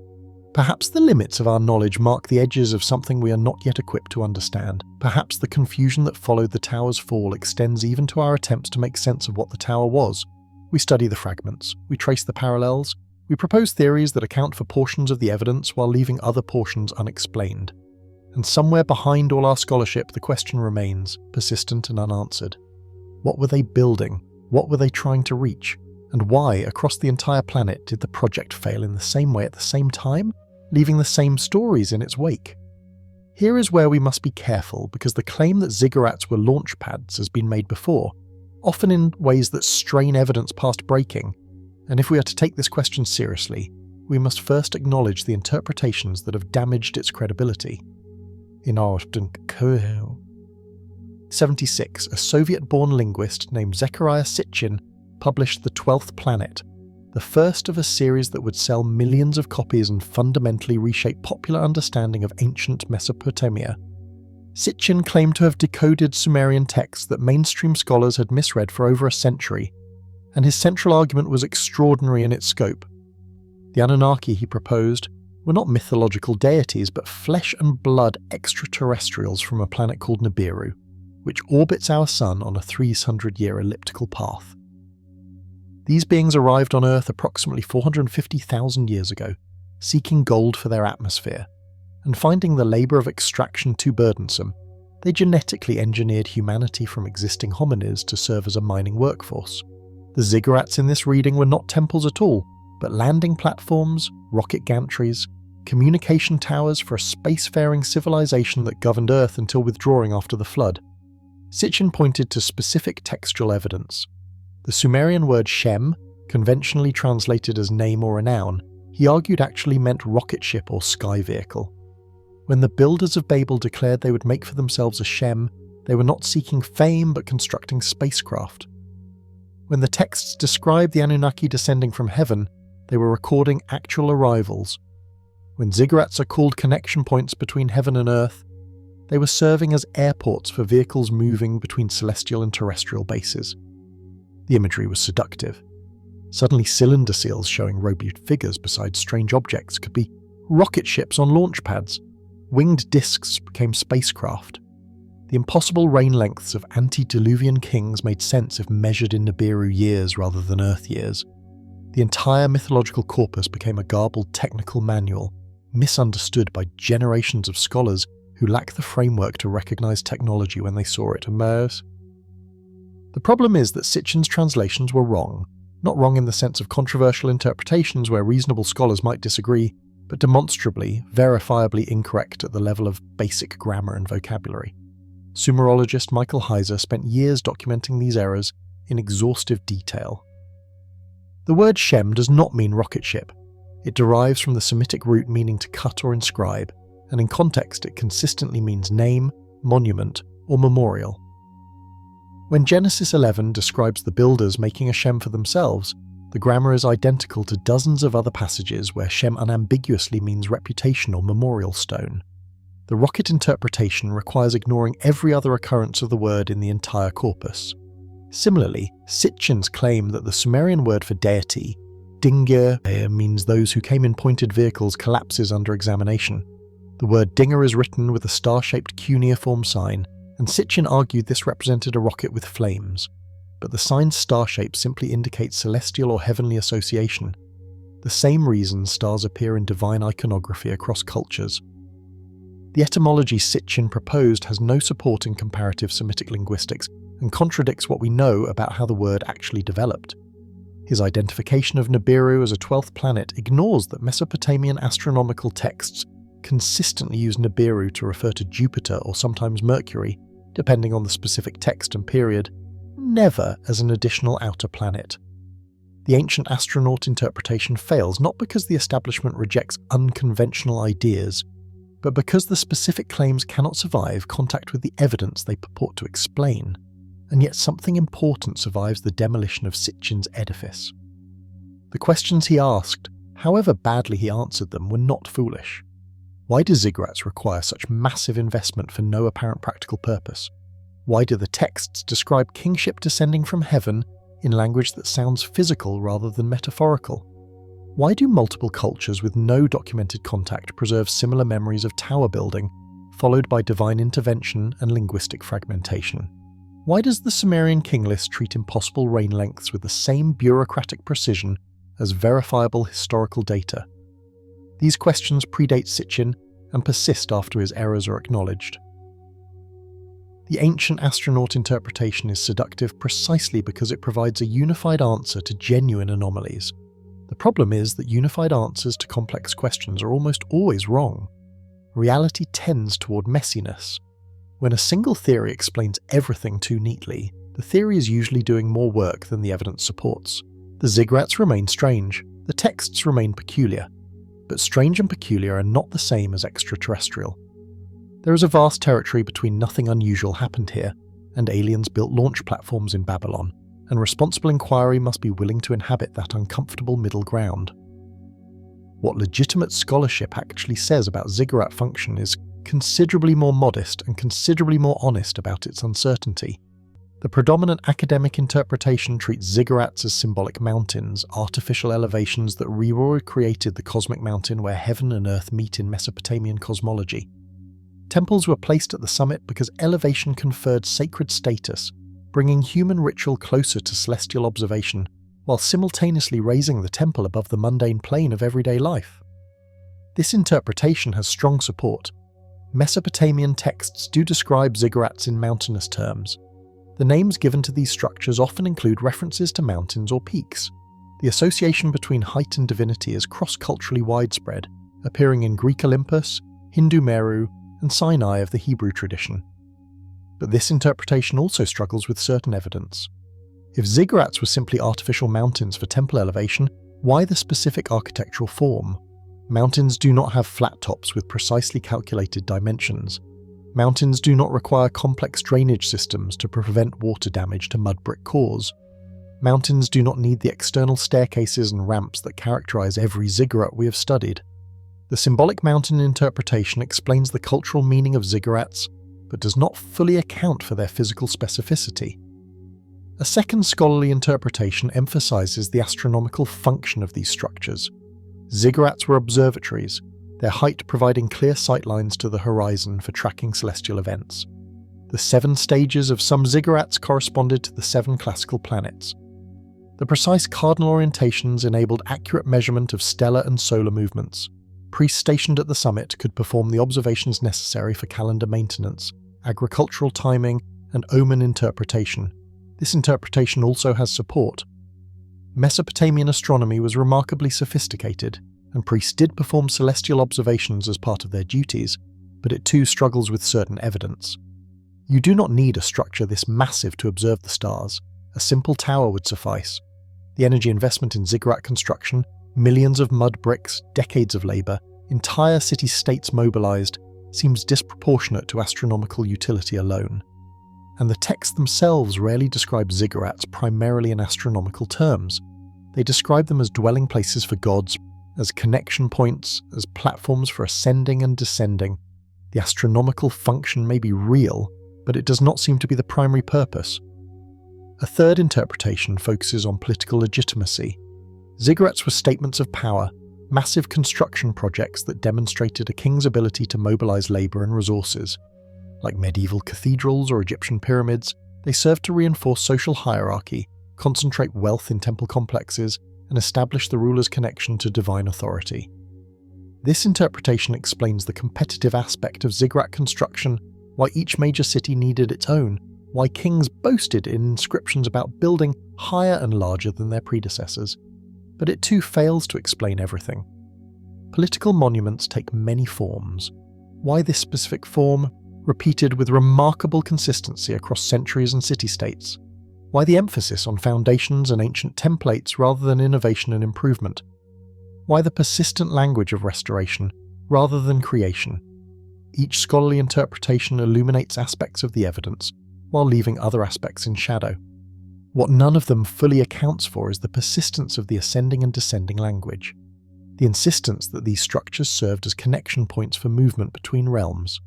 Perhaps the limits of our knowledge mark the edges of something we are not yet equipped to understand. Perhaps the confusion that followed the tower's fall extends even to our attempts to make sense of what the tower was. We study the fragments, we trace the parallels, we propose theories that account for portions of the evidence while leaving other portions unexplained. And somewhere behind all our scholarship, the question remains, persistent and unanswered. What were they building? What were they trying to reach? And why, across the entire planet, did the project fail in the same way at the same time, leaving the same stories in its wake? Here is where we must be careful, because the claim that ziggurats were launchpads has been made before, often in ways that strain evidence past breaking, and if we are to take this question seriously, we must first acknowledge the interpretations that have damaged its credibility. In 1976, a Soviet-born linguist named Zechariah Sitchin published The 12th Planet, the first of a series that would sell millions of copies and fundamentally reshape popular understanding of ancient Mesopotamia. Sitchin claimed to have decoded Sumerian texts that mainstream scholars had misread for over a century, and his central argument was extraordinary in its scope. The Anunnaki, he proposed, were not mythological deities but flesh and blood extraterrestrials from a planet called Nibiru, which orbits our Sun on a 300-year elliptical path. These beings arrived on Earth approximately 450,000 years ago, seeking gold for their atmosphere, and finding the labour of extraction too burdensome, they genetically engineered humanity from existing hominids to serve as a mining workforce. The ziggurats in this reading were not temples at all, but landing platforms, rocket gantries, communication towers for a spacefaring civilization that governed Earth until withdrawing after the flood. Sitchin pointed to specific textual evidence. The Sumerian word Shem, conventionally translated as name or renown, he argued actually meant rocket ship or sky vehicle. When the builders of Babel declared they would make for themselves a Shem, they were not seeking fame but constructing spacecraft. When the texts described the Anunnaki descending from heaven, they were recording actual arrivals. When ziggurats are called connection points between heaven and earth, they were serving as airports for vehicles moving between celestial and terrestrial bases. The imagery was seductive. Suddenly cylinder seals showing robed figures beside strange objects could be rocket ships on launch pads. Winged discs became spacecraft. The impossible reign lengths of antediluvian kings made sense if measured in Nibiru years rather than Earth years. The entire mythological corpus became a garbled technical manual, misunderstood by generations of scholars who lack the framework to recognize technology when they saw it emerge. The problem is that Sitchin's translations were wrong, not wrong in the sense of controversial interpretations where reasonable scholars might disagree, but demonstrably, verifiably incorrect at the level of basic grammar and vocabulary. Sumerologist Michael Heiser spent years documenting these errors in exhaustive detail. The word Shem does not mean rocket ship. It derives from the Semitic root meaning to cut or inscribe, and in context it consistently means name, monument, or memorial. When Genesis 11 describes the builders making a Shem for themselves, the grammar is identical to dozens of other passages where Shem unambiguously means reputation or memorial stone. The rocket interpretation requires ignoring every other occurrence of the word in the entire corpus. Similarly, Sitchin's claim that the Sumerian word for deity, Dingir, means those who came in pointed vehicles collapses under examination. The word Dinger is written with a star-shaped cuneiform sign, and Sitchin argued this represented a rocket with flames. But the sign's star shape simply indicates celestial or heavenly association, the same reason stars appear in divine iconography across cultures. The etymology Sitchin proposed has no support in comparative Semitic linguistics and contradicts what we know about how the word actually developed. His identification of Nibiru as a 12th planet ignores that Mesopotamian astronomical texts consistently use Nibiru to refer to Jupiter or sometimes Mercury, depending on the specific text and period, never as an additional outer planet. The ancient astronaut interpretation fails not because the establishment rejects unconventional ideas, but because the specific claims cannot survive contact with the evidence they purport to explain, and yet something important survives the demolition of Sitchin's edifice. The questions he asked, however badly he answered them, were not foolish. Why do ziggurats require such massive investment for no apparent practical purpose? Why do the texts describe kingship descending from heaven in language that sounds physical rather than metaphorical? Why do multiple cultures with no documented contact preserve similar memories of tower building, followed by divine intervention and linguistic fragmentation? Why does the Sumerian king list treat impossible reign lengths with the same bureaucratic precision as verifiable historical data? These questions predate Sitchin and persist after his errors are acknowledged. The ancient astronaut interpretation is seductive precisely because it provides a unified answer to genuine anomalies. The problem is that unified answers to complex questions are almost always wrong. Reality tends toward messiness. When a single theory explains everything too neatly, the theory is usually doing more work than the evidence supports. The ziggurats remain strange, the texts remain peculiar, but strange and peculiar are not the same as extraterrestrial. There is a vast territory between nothing unusual happened here and aliens built launch platforms in Babylon, and responsible inquiry must be willing to inhabit that uncomfortable middle ground. What legitimate scholarship actually says about ziggurat function is considerably more modest and considerably more honest about its uncertainty. The predominant academic interpretation treats ziggurats as symbolic mountains, artificial elevations that recreated the cosmic mountain where heaven and earth meet in Mesopotamian cosmology. Temples were placed at the summit because elevation conferred sacred status, bringing human ritual closer to celestial observation, while simultaneously raising the temple above the mundane plane of everyday life. This interpretation has strong support. Mesopotamian texts do describe ziggurats in mountainous terms. The names given to these structures often include references to mountains or peaks. The association between height and divinity is cross-culturally widespread, appearing in Greek Olympus, Hindu Meru, and Sinai of the Hebrew tradition. But this interpretation also struggles with certain evidence. If ziggurats were simply artificial mountains for temple elevation, why the specific architectural form? Mountains do not have flat tops with precisely calculated dimensions. Mountains do not require complex drainage systems to prevent water damage to mud brick cores. Mountains do not need the external staircases and ramps that characterize every ziggurat we have studied. The symbolic mountain interpretation explains the cultural meaning of ziggurats, but does not fully account for their physical specificity. A second scholarly interpretation emphasizes the astronomical function of these structures. Ziggurats were observatories, their height providing clear sightlines to the horizon for tracking celestial events. The 7 stages of some ziggurats corresponded to the 7 classical planets. The precise cardinal orientations enabled accurate measurement of stellar and solar movements. Priests stationed at the summit could perform the observations necessary for calendar maintenance, agricultural timing, and omen interpretation. This interpretation also has support. Mesopotamian astronomy was remarkably sophisticated, and priests did perform celestial observations as part of their duties, but it too struggles with certain evidence. You do not need a structure this massive to observe the stars. A simple tower would suffice. The energy investment in ziggurat construction, millions of mud bricks, decades of labour, entire city-states mobilised, seems disproportionate to astronomical utility alone. And the texts themselves rarely describe ziggurats primarily in astronomical terms. They describe them as dwelling places for gods, as connection points, as platforms for ascending and descending. The astronomical function may be real, but it does not seem to be the primary purpose. A third interpretation focuses on political legitimacy. Ziggurats were statements of power, massive construction projects that demonstrated a king's ability to mobilise labour and resources. Like medieval cathedrals or Egyptian pyramids, they served to reinforce social hierarchy, concentrate wealth in temple complexes, and establish the ruler's connection to divine authority. This interpretation explains the competitive aspect of ziggurat construction, why each major city needed its own, why kings boasted in inscriptions about building higher and larger than their predecessors. But it too fails to explain everything. Political monuments take many forms. Why this specific form, repeated with remarkable consistency across centuries and city-states? Why the emphasis on foundations and ancient templates rather than innovation and improvement? Why the persistent language of restoration rather than creation? Each scholarly interpretation illuminates aspects of the evidence, while leaving other aspects in shadow. What none of them fully accounts for is the persistence of the ascending and descending language, the insistence that these structures served as connection points for movement between realms.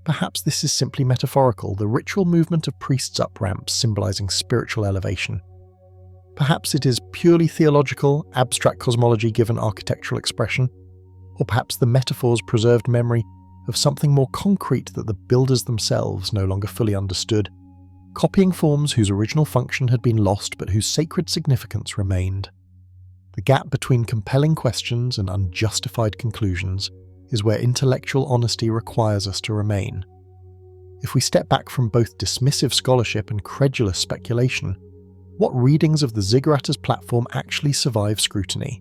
Perhaps this is simply metaphorical, the ritual movement of priests' up ramps symbolizing spiritual elevation. Perhaps it is purely theological, abstract cosmology given architectural expression, or perhaps the metaphors preserved memory of something more concrete that the builders themselves no longer fully understood, copying forms whose original function had been lost but whose sacred significance remained. The gap between compelling questions and unjustified conclusions is where intellectual honesty requires us to remain. If we step back from both dismissive scholarship and credulous speculation, what readings of the ziggurat as platform actually survive scrutiny?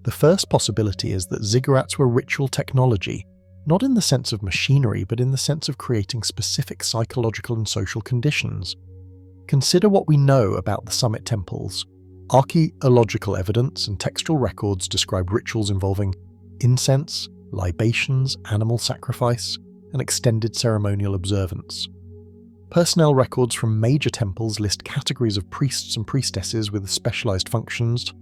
The first possibility is that ziggurats were ritual technology, not in the sense of machinery, but in the sense of creating specific psychological and social conditions. Consider what we know about the summit temples. Archaeological evidence and textual records describe rituals involving incense, libations, animal sacrifice, and extended ceremonial observance. Personnel records from major temples list categories of priests and priestesses with specialized functions,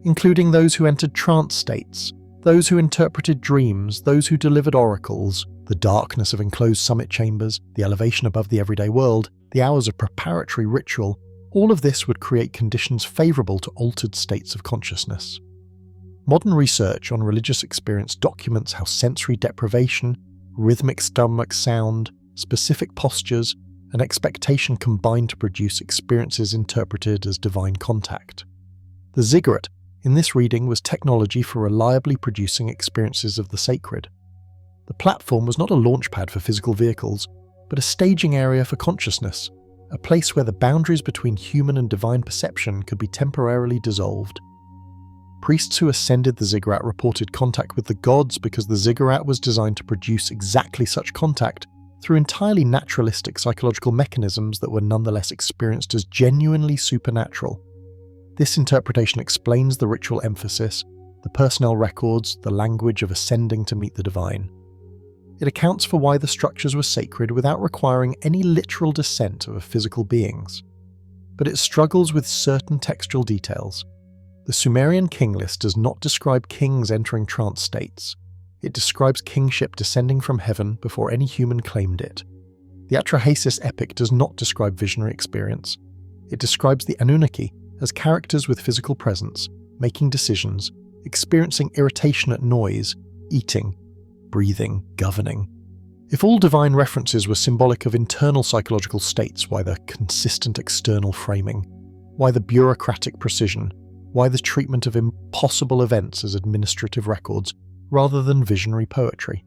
including those who entered trance states, those who interpreted dreams, those who delivered oracles, The darkness of enclosed summit chambers, the elevation above the everyday world, the hours of preparatory ritual, all of this would create conditions favourable to altered states of consciousness. Modern research on religious experience documents how sensory deprivation, rhythmic stomach sound, specific postures, and expectation combine to produce experiences interpreted as divine contact. The ziggurat in this reading was technology for reliably producing experiences of the sacred. The platform was not a launchpad for physical vehicles, but a staging area for consciousness, a place where the boundaries between human and divine perception could be temporarily dissolved. Priests who ascended the ziggurat reported contact with the gods because the ziggurat was designed to produce exactly such contact through entirely naturalistic psychological mechanisms that were nonetheless experienced as genuinely supernatural. This interpretation explains the ritual emphasis, the personnel records, the language of ascending to meet the divine. It accounts for why the structures were sacred without requiring any literal descent of physical beings. But it struggles with certain textual details. The Sumerian king list does not describe kings entering trance states. It describes kingship descending from heaven before any human claimed it. The Atrahasis epic does not describe visionary experience. It describes the Anunnaki as characters with physical presence, making decisions, experiencing irritation at noise, eating, breathing, governing. If all divine references were symbolic of internal psychological states, why the consistent external framing? Why the bureaucratic precision? Why the treatment of impossible events as administrative records, rather than visionary poetry?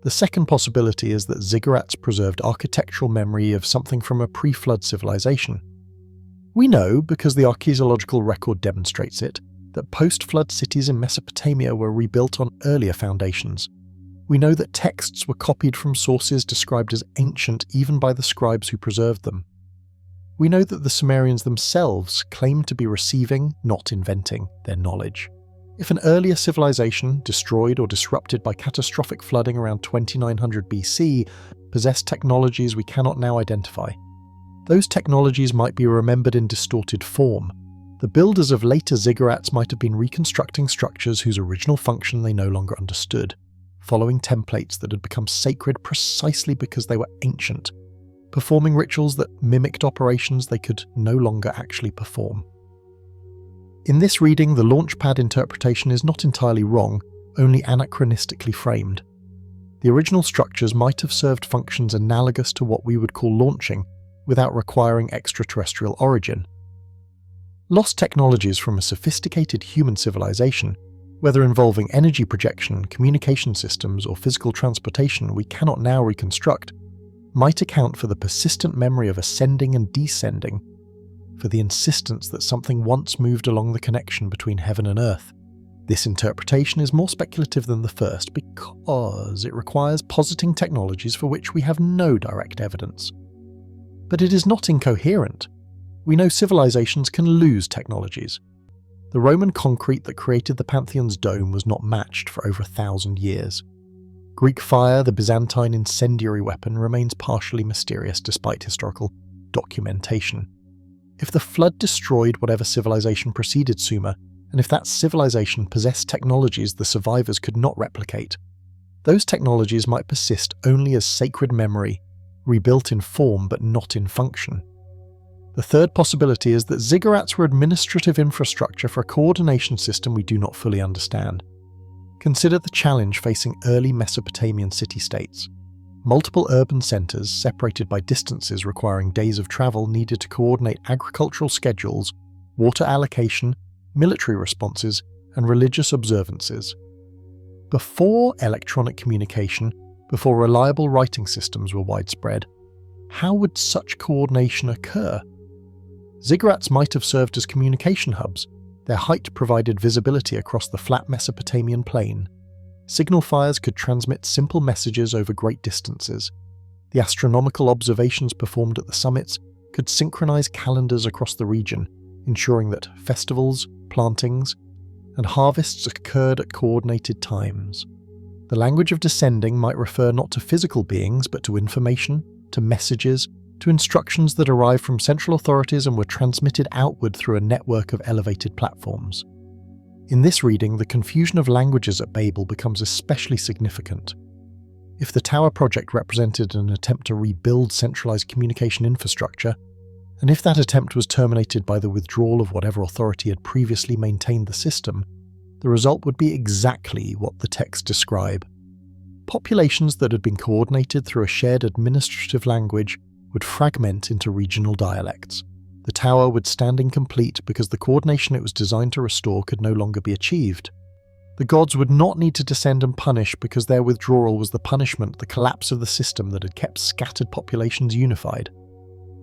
The second possibility is that ziggurats preserved architectural memory of something from a pre-flood civilization. We know, because the archaeological record demonstrates it, that post-flood cities in Mesopotamia were rebuilt on earlier foundations. We know that texts were copied from sources described as ancient even by the scribes who preserved them. We know that the Sumerians themselves claimed to be receiving, not inventing, their knowledge. If an earlier civilization, destroyed or disrupted by catastrophic flooding around 2900 BC, possessed technologies we cannot now identify, those technologies might be remembered in distorted form. The builders of later ziggurats might have been reconstructing structures whose original function they no longer understood, following templates that had become sacred precisely because they were ancient, performing rituals that mimicked operations they could no longer actually perform. In this reading, the Launchpad interpretation is not entirely wrong, only anachronistically framed. The original structures might have served functions analogous to what we would call launching, without requiring extraterrestrial origin. Lost technologies from a sophisticated human civilization, whether involving energy projection, communication systems, or physical transportation we cannot now reconstruct, might account for the persistent memory of ascending and descending, for the insistence that something once moved along the connection between heaven and earth. This interpretation is more speculative than the first because it requires positing technologies for which we have no direct evidence. But it is not incoherent. We know civilizations can lose technologies. The Roman concrete that created the Pantheon's dome was not matched for over 1,000 years. Greek fire, the Byzantine incendiary weapon, remains partially mysterious despite historical documentation. If the flood destroyed whatever civilization preceded Sumer, and if that civilization possessed technologies the survivors could not replicate, those technologies might persist only as sacred memory, rebuilt in form but not in function. The third possibility is that ziggurats were administrative infrastructure for a coordination system we do not fully understand. Consider the challenge facing early Mesopotamian city-states. Multiple urban centres, separated by distances requiring days of travel, needed to coordinate agricultural schedules, water allocation, military responses, and religious observances. Before electronic communication, before reliable writing systems were widespread, how would such coordination occur? Ziggurats might have served as communication hubs. Their height provided visibility across the flat Mesopotamian plain. Signal fires could transmit simple messages over great distances. The astronomical observations performed at the summits could synchronize calendars across the region, ensuring that festivals, plantings, and harvests occurred at coordinated times. The language of descending might refer not to physical beings but to information, to messages, to instructions that arrived from central authorities and were transmitted outward through a network of elevated platforms. In this reading, the confusion of languages at Babel becomes especially significant. If the Tower project represented an attempt to rebuild centralized communication infrastructure, and if that attempt was terminated by the withdrawal of whatever authority had previously maintained the system, the result would be exactly what the texts describe. Populations that had been coordinated through a shared administrative language would fragment into regional dialects. The Tower would stand incomplete because the coordination it was designed to restore could no longer be achieved. The gods would not need to descend and punish because their withdrawal was the punishment, the collapse of the system that had kept scattered populations unified.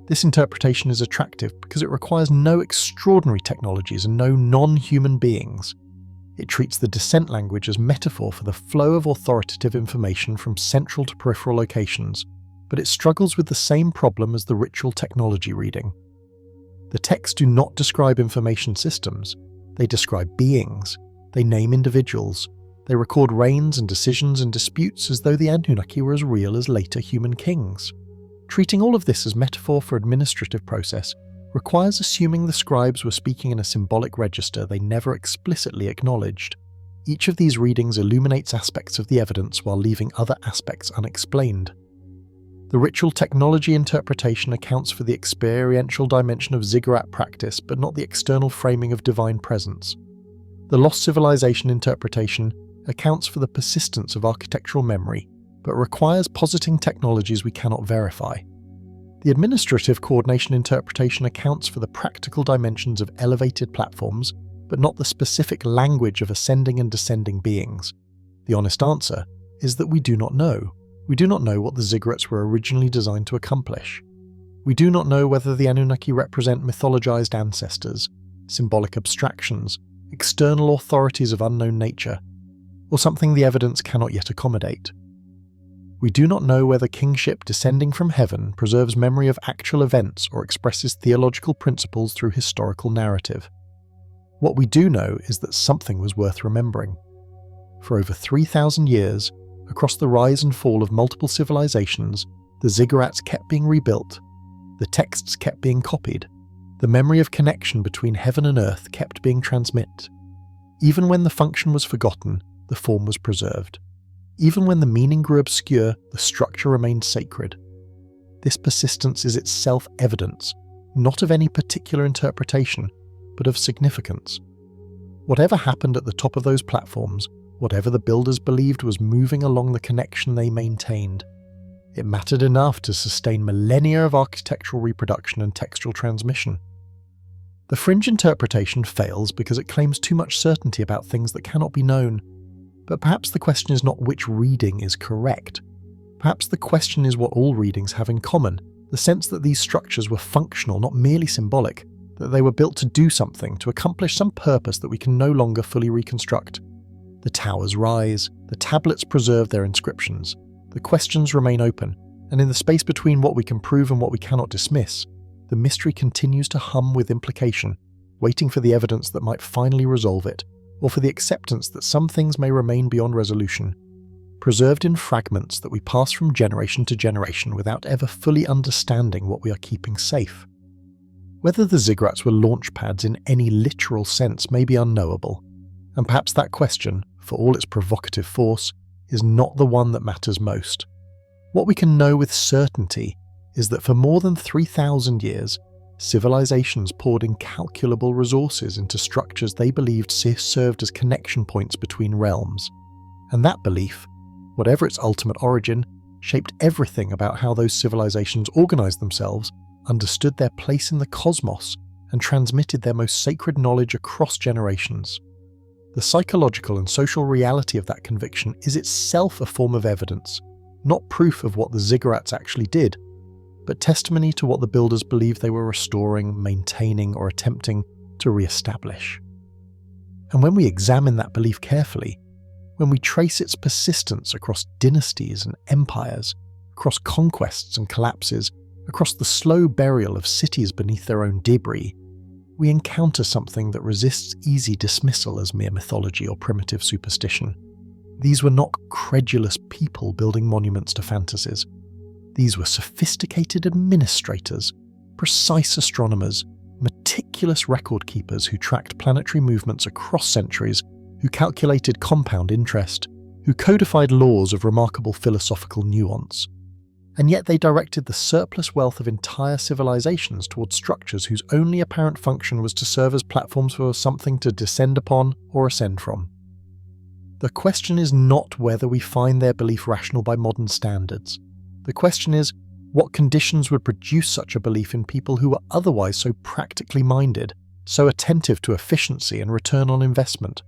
This interpretation is attractive because it requires no extraordinary technologies and no non-human beings. It treats the descent language as metaphor for the flow of authoritative information from central to peripheral locations, but it struggles with the same problem as the ritual technology reading. The texts do not describe information systems, they describe beings. They name individuals. They record reigns and decisions and disputes as though the Anunnaki were as real as later human kings. Treating all of this as metaphor for administrative process requires assuming the scribes were speaking in a symbolic register they never explicitly acknowledged. Each of these readings illuminates aspects of the evidence while leaving other aspects unexplained. The ritual technology interpretation accounts for the experiential dimension of ziggurat practice, but not the external framing of divine presence. The lost civilization interpretation accounts for the persistence of architectural memory, but requires positing technologies we cannot verify. The administrative coordination interpretation accounts for the practical dimensions of elevated platforms, but not the specific language of ascending and descending beings. The honest answer is that we do not know. We do not know what the ziggurats were originally designed to accomplish. We do not know whether the Anunnaki represent mythologized ancestors, symbolic abstractions, external authorities of unknown nature, or something the evidence cannot yet accommodate. We do not know whether kingship descending from heaven preserves memory of actual events or expresses theological principles through historical narrative. What we do know is that something was worth remembering. For over 3,000 years, across the rise and fall of multiple civilizations, the ziggurats kept being rebuilt, the texts kept being copied, the memory of connection between heaven and earth kept being transmitted. Even when the function was forgotten, the form was preserved. Even when the meaning grew obscure, the structure remained sacred. This persistence is itself evidence, not of any particular interpretation, but of significance. Whatever happened at the top of those platforms, whatever the builders believed was moving along the connection they maintained, it mattered enough to sustain millennia of architectural reproduction and textual transmission. The fringe interpretation fails because it claims too much certainty about things that cannot be known. But perhaps the question is not which reading is correct. Perhaps the question is what all readings have in common, the sense that these structures were functional, not merely symbolic, that they were built to do something, to accomplish some purpose that we can no longer fully reconstruct. The towers rise, the tablets preserve their inscriptions, the questions remain open, and in the space between what we can prove and what we cannot dismiss, the mystery continues to hum with implication, waiting for the evidence that might finally resolve it, or for the acceptance that some things may remain beyond resolution, preserved in fragments that we pass from generation to generation without ever fully understanding what we are keeping safe. Whether the ziggurats were launchpads in any literal sense may be unknowable, and perhaps that question, for all its provocative force, is not the one that matters most. What we can know with certainty is that for more than 3,000 years, civilizations poured incalculable resources into structures they believed served as connection points between realms. And that belief, whatever its ultimate origin, shaped everything about how those civilizations organized themselves, understood their place in the cosmos, and transmitted their most sacred knowledge across generations. The psychological and social reality of that conviction is itself a form of evidence, not proof of what the ziggurats actually did, but testimony to what the builders believed they were restoring, maintaining, or attempting to re-establish. And when we examine that belief carefully, when we trace its persistence across dynasties and empires, across conquests and collapses, across the slow burial of cities beneath their own debris, we encounter something that resists easy dismissal as mere mythology or primitive superstition. These were not credulous people building monuments to fantasies. These were sophisticated administrators, precise astronomers, meticulous record keepers who tracked planetary movements across centuries, who calculated compound interest, who who codified laws of remarkable philosophical nuance. And yet they directed the surplus wealth of entire civilizations towards structures whose only apparent function was to serve as platforms for something to descend upon or ascend from. The question is not whether we find their belief rational by modern standards. The question is, what conditions would produce such a belief in people who were otherwise so practically minded, so attentive to efficiency and return on investment?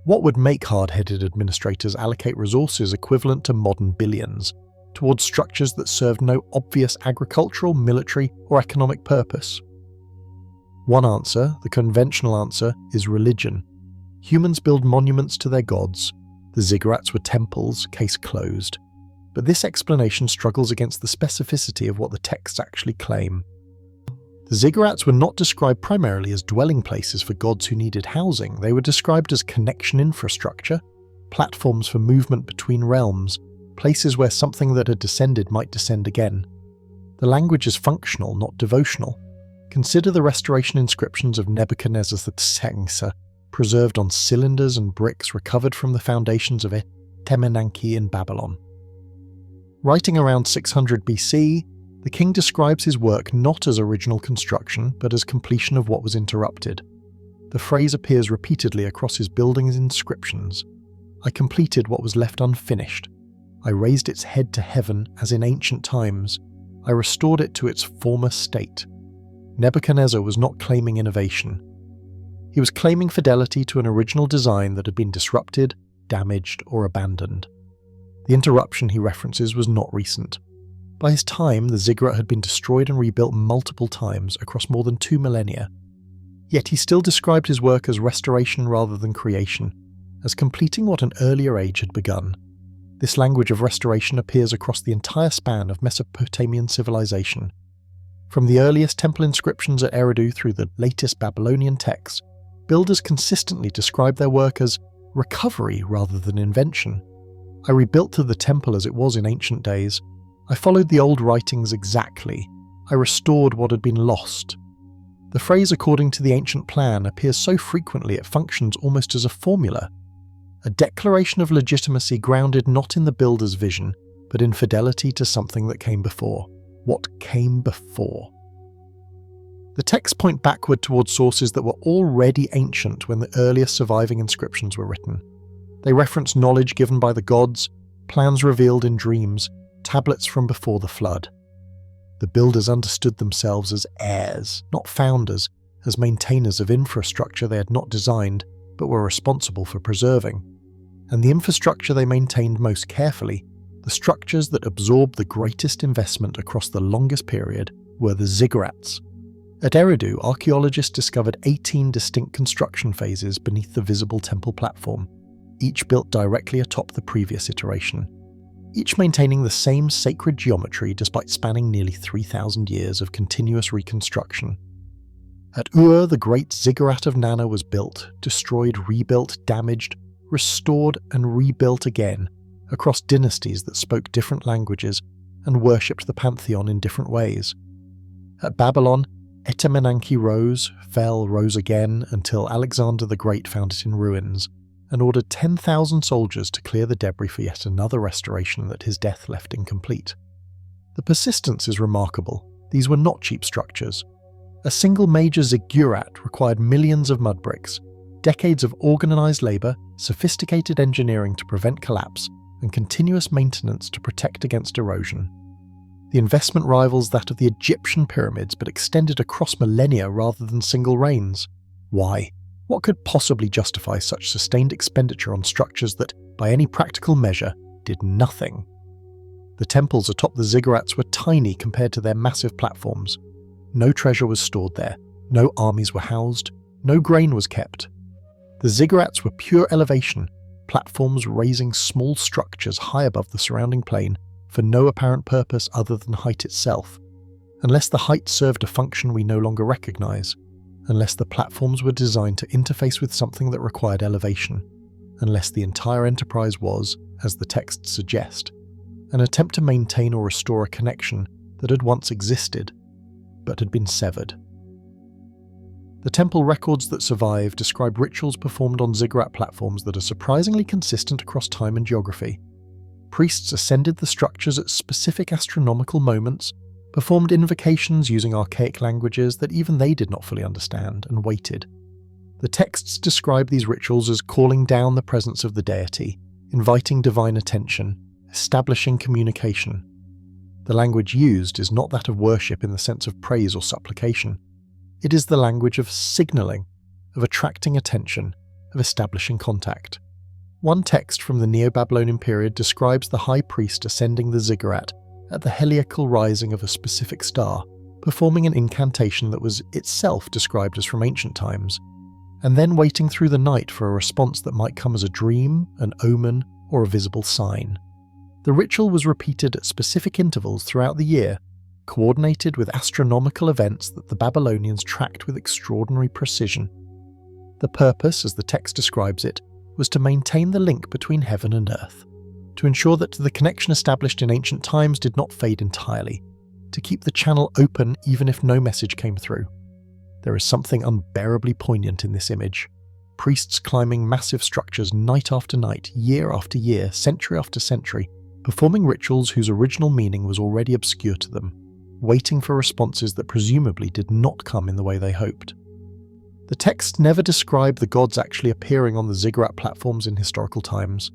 What would make hard-headed administrators allocate resources equivalent to modern billions towards structures that served no obvious agricultural, military, or economic purpose? One answer, the conventional answer, is religion. Humans build monuments to their gods. The ziggurats were temples, case closed. But this explanation struggles against the specificity of what the texts actually claim. The ziggurats were not described primarily as dwelling places for gods who needed housing. They were described as connection infrastructure, platforms for movement between realms, places where something that had descended might descend again. The language is functional, not devotional. Consider the restoration inscriptions of Nebuchadnezzar II, preserved on cylinders and bricks recovered from the foundations of Etemenanki in Babylon. Writing around 600 BC, the king describes his work not as original construction, but as completion of what was interrupted. The phrase appears repeatedly across his building's inscriptions. I completed what was left unfinished. I raised its head to heaven as in ancient times. I restored it to its former state. Nebuchadnezzar was not claiming innovation. He was claiming fidelity to an original design that had been disrupted, damaged, or abandoned. The interruption he references was not recent. By his time, the ziggurat had been destroyed and rebuilt multiple times across more than 2 millennia. Yet he still described his work as restoration rather than creation, as completing what an earlier age had begun. This language of restoration appears across the entire span of Mesopotamian civilization. From the earliest temple inscriptions at Eridu through the latest Babylonian texts, builders consistently describe their work as recovery rather than invention. I rebuilt the temple as it was in ancient days. I followed the old writings exactly. I restored what had been lost. The phrase according to the ancient plan appears so frequently it functions almost as a formula. A declaration of legitimacy grounded not in the builder's vision, but in fidelity to something that came before. What came before? The texts point backward towards sources that were already ancient when the earliest surviving inscriptions were written. They reference knowledge given by the gods, plans revealed in dreams, tablets from before the flood. The builders understood themselves as heirs, not founders, as maintainers of infrastructure they had not designed, but were responsible for preserving. And the infrastructure they maintained most carefully, the structures that absorbed the greatest investment across the longest period, were the ziggurats. At Eridu, archaeologists discovered 18 distinct construction phases beneath the visible temple platform, each built directly atop the previous iteration, each maintaining the same sacred geometry despite spanning nearly 3,000 years of continuous reconstruction. At Ur, the great ziggurat of Nana was built, destroyed, rebuilt, damaged, restored and rebuilt again, across dynasties that spoke different languages and worshipped the pantheon in different ways. At Babylon, Etemenanki rose, fell, rose again, until Alexander the Great found it in ruins, and ordered 10,000 soldiers to clear the debris for yet another restoration that his death left incomplete. The persistence is remarkable. These were not cheap structures. A single major ziggurat required millions of mud bricks, decades of organised labour, sophisticated engineering to prevent collapse, and continuous maintenance to protect against erosion. The investment rivals that of the Egyptian pyramids, but extended across millennia rather than single reigns. Why? What could possibly justify such sustained expenditure on structures that, by any practical measure, did nothing? The temples atop the ziggurats were tiny compared to their massive platforms. No treasure was stored there, no armies were housed, no grain was kept. The ziggurats were pure elevation, platforms raising small structures high above the surrounding plain for no apparent purpose other than height itself, unless the height served a function we no longer recognize, unless the platforms were designed to interface with something that required elevation, unless the entire enterprise was, as the texts suggest, an attempt to maintain or restore a connection that had once existed, but had been severed. The temple records that survive describe rituals performed on ziggurat platforms that are surprisingly consistent across time and geography. Priests ascended the structures at specific astronomical moments, performed invocations using archaic languages that even they did not fully understand, and waited. The texts describe these rituals as calling down the presence of the deity, inviting divine attention, establishing communication. The language used is not that of worship in the sense of praise or supplication. It is the language of signalling, of attracting attention, of establishing contact. One text from the Neo-Babylonian period describes the high priest ascending the ziggurat at the heliacal rising of a specific star, performing an incantation that was itself described as from ancient times, and then waiting through the night for a response that might come as a dream, an omen, or a visible sign. The ritual was repeated at specific intervals throughout the year, coordinated with astronomical events that the Babylonians tracked with extraordinary precision. The purpose, as the text describes it, was to maintain the link between heaven and earth, to ensure that the connection established in ancient times did not fade entirely, to keep the channel open even if no message came through. There is something unbearably poignant in this image. Priests climbing massive structures night after night, year after year, century after century, performing rituals whose original meaning was already obscure to them, waiting for responses that presumably did not come in the way they hoped. The texts never describe the gods actually appearing on the ziggurat platforms in historical times.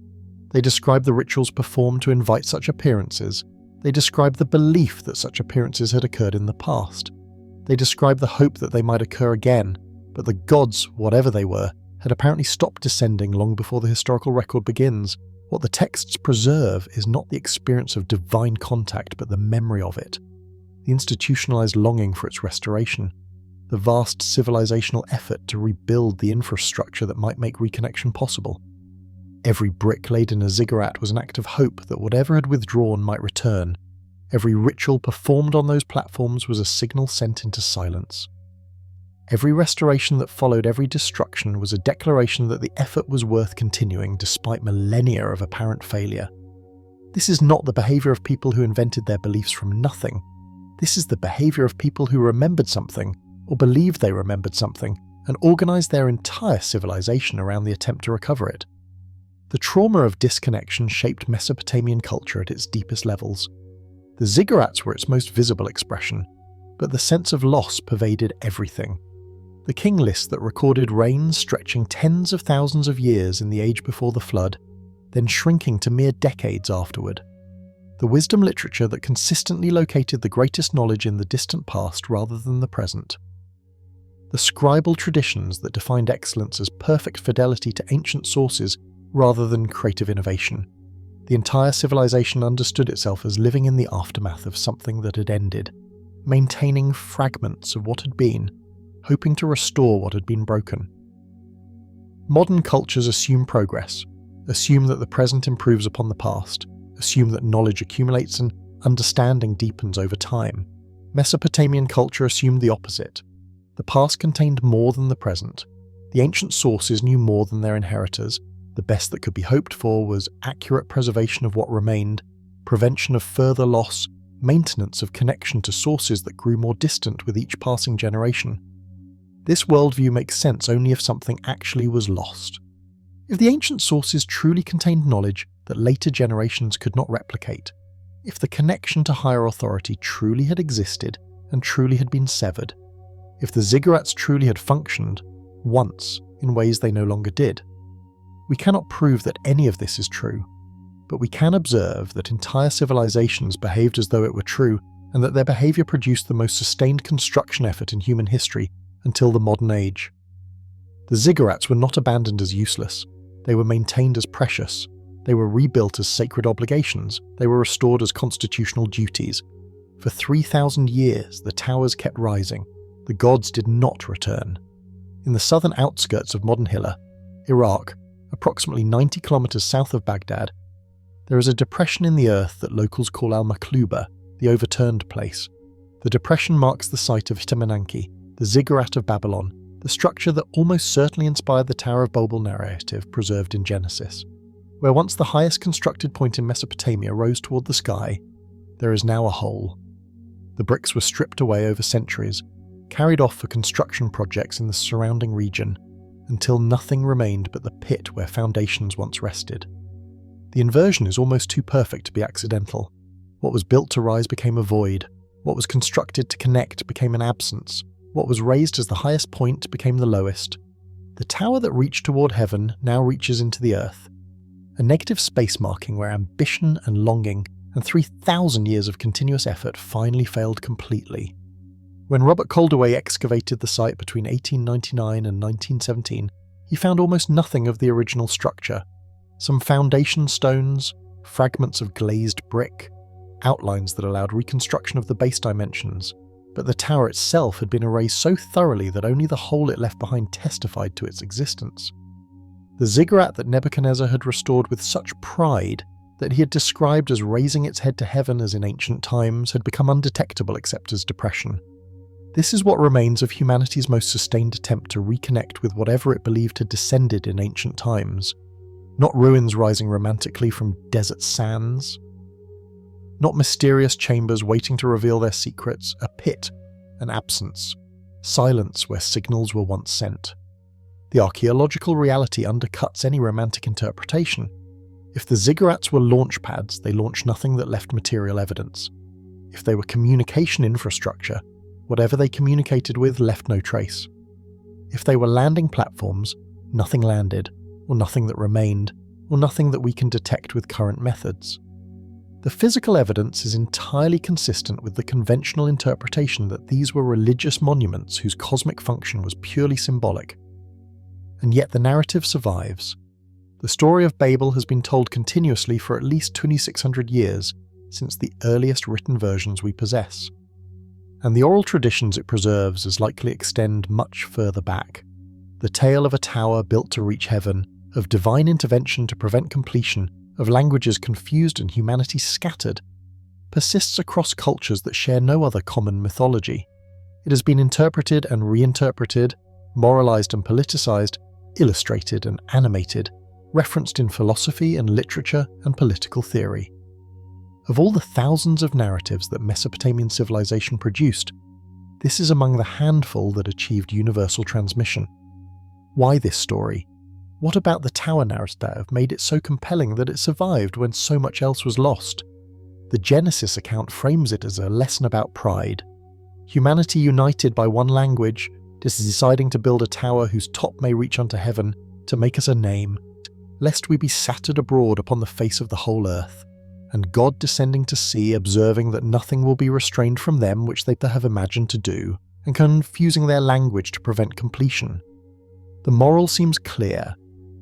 They describe the rituals performed to invite such appearances. They describe the belief that such appearances had occurred in the past. They describe the hope that they might occur again, but the gods, whatever they were, had apparently stopped descending long before the historical record begins. What the texts preserve is not the experience of divine contact, but the memory of it, the institutionalized longing for its restoration, the vast civilizational effort to rebuild the infrastructure that might make reconnection possible. Every brick laid in a ziggurat was an act of hope that whatever had withdrawn might return. Every ritual performed on those platforms was a signal sent into silence. Every restoration that followed every destruction was a declaration that the effort was worth continuing despite millennia of apparent failure. This is not the behavior of people who invented their beliefs from nothing. This is the behavior of people who remembered something, or believed they remembered something, and organized their entire civilization around the attempt to recover it. The trauma of disconnection shaped Mesopotamian culture at its deepest levels. The ziggurats were its most visible expression, but the sense of loss pervaded everything. The king list that recorded reigns stretching tens of thousands of years in the age before the flood, then shrinking to mere decades afterward. The wisdom literature that consistently located the greatest knowledge in the distant past rather than the present. The scribal traditions that defined excellence as perfect fidelity to ancient sources rather than creative innovation. The entire civilization understood itself as living in the aftermath of something that had ended, maintaining fragments of what had been, hoping to restore what had been broken. Modern cultures assume progress, assume that the present improves upon the past, assume that knowledge accumulates and understanding deepens over time. Mesopotamian culture assumed the opposite. The past contained more than the present. The ancient sources knew more than their inheritors. The best that could be hoped for was accurate preservation of what remained, prevention of further loss, maintenance of connection to sources that grew more distant with each passing generation. This worldview makes sense only if something actually was lost. If the ancient sources truly contained knowledge that later generations could not replicate, if the connection to higher authority truly had existed and truly had been severed, if the ziggurats truly had functioned, once, in ways they no longer did. We cannot prove that any of this is true, but we can observe that entire civilizations behaved as though it were true, and that their behavior produced the most sustained construction effort in human history until the modern age. The ziggurats were not abandoned as useless. They were maintained as precious. They were rebuilt as sacred obligations. They were restored as constitutional duties. For 3,000 years, the towers kept rising. The gods did not return. In the southern outskirts of modern Hilla, Iraq, approximately 90 kilometers south of Baghdad, there is a depression in the earth that locals call Al-Makluba, the overturned place. The depression marks the site of Etemenanki, the ziggurat of Babylon, the structure that almost certainly inspired the Tower of Babel narrative preserved in Genesis. Where once the highest constructed point in Mesopotamia rose toward the sky, there is now a hole. The bricks were stripped away over centuries, carried off for construction projects in the surrounding region, until nothing remained but the pit where foundations once rested. The inversion is almost too perfect to be accidental. What was built to rise became a void. What was constructed to connect became an absence. What was raised as the highest point became the lowest. The tower that reached toward heaven now reaches into the earth. A negative space marking where ambition and longing and 3,000 years of continuous effort finally failed completely. When Robert Coldaway excavated the site between 1899 and 1917, he found almost nothing of the original structure. Some foundation stones, fragments of glazed brick, outlines that allowed reconstruction of the base dimensions, but the tower itself had been erased so thoroughly that only the hole it left behind testified to its existence. The ziggurat that Nebuchadnezzar had restored with such pride that he had described as raising its head to heaven as in ancient times had become undetectable except as depression. This is what remains of humanity's most sustained attempt to reconnect with whatever it believed had descended in ancient times. Not ruins rising romantically from desert sands. Not mysterious chambers waiting to reveal their secrets, a pit, an absence, silence where signals were once sent. The archaeological reality undercuts any romantic interpretation. If the ziggurats were launchpads, they launched nothing that left material evidence. If they were communication infrastructure, whatever they communicated with left no trace. If they were landing platforms, nothing landed, or nothing that remained, or nothing that we can detect with current methods. The physical evidence is entirely consistent with the conventional interpretation that these were religious monuments whose cosmic function was purely symbolic. And yet the narrative survives. The story of Babel has been told continuously for at least 2,600 years, since the earliest written versions we possess. And the oral traditions it preserves as likely extend much further back. The tale of a tower built to reach heaven, of divine intervention to prevent completion, of languages confused and humanity scattered, persists across cultures that share no other common mythology. It has been interpreted and reinterpreted, moralized and politicized, illustrated and animated, referenced in philosophy and literature and political theory. Of all the thousands of narratives that Mesopotamian civilization produced, this is among the handful that achieved universal transmission. Why this story? What about the tower narrative made it so compelling that it survived when so much else was lost? The Genesis account frames it as a lesson about pride. Humanity united by one language, deciding to build a tower whose top may reach unto heaven, to make us a name, lest we be scattered abroad upon the face of the whole earth, and God descending to see, observing that nothing will be restrained from them which they have imagined to do, and confusing their language to prevent completion. The moral seems clear.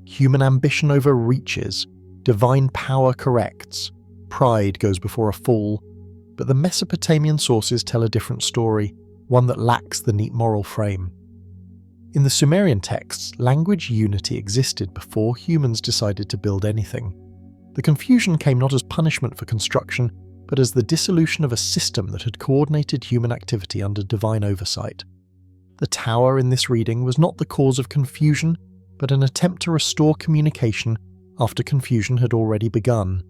Human ambition overreaches, divine power corrects, pride goes before a fall, but the Mesopotamian sources tell a different story, one that lacks the neat moral frame. In the Sumerian texts, language unity existed before humans decided to build anything. The confusion came not as punishment for construction, but as the dissolution of a system that had coordinated human activity under divine oversight. The tower in this reading was not the cause of confusion, but an attempt to restore communication after confusion had already begun.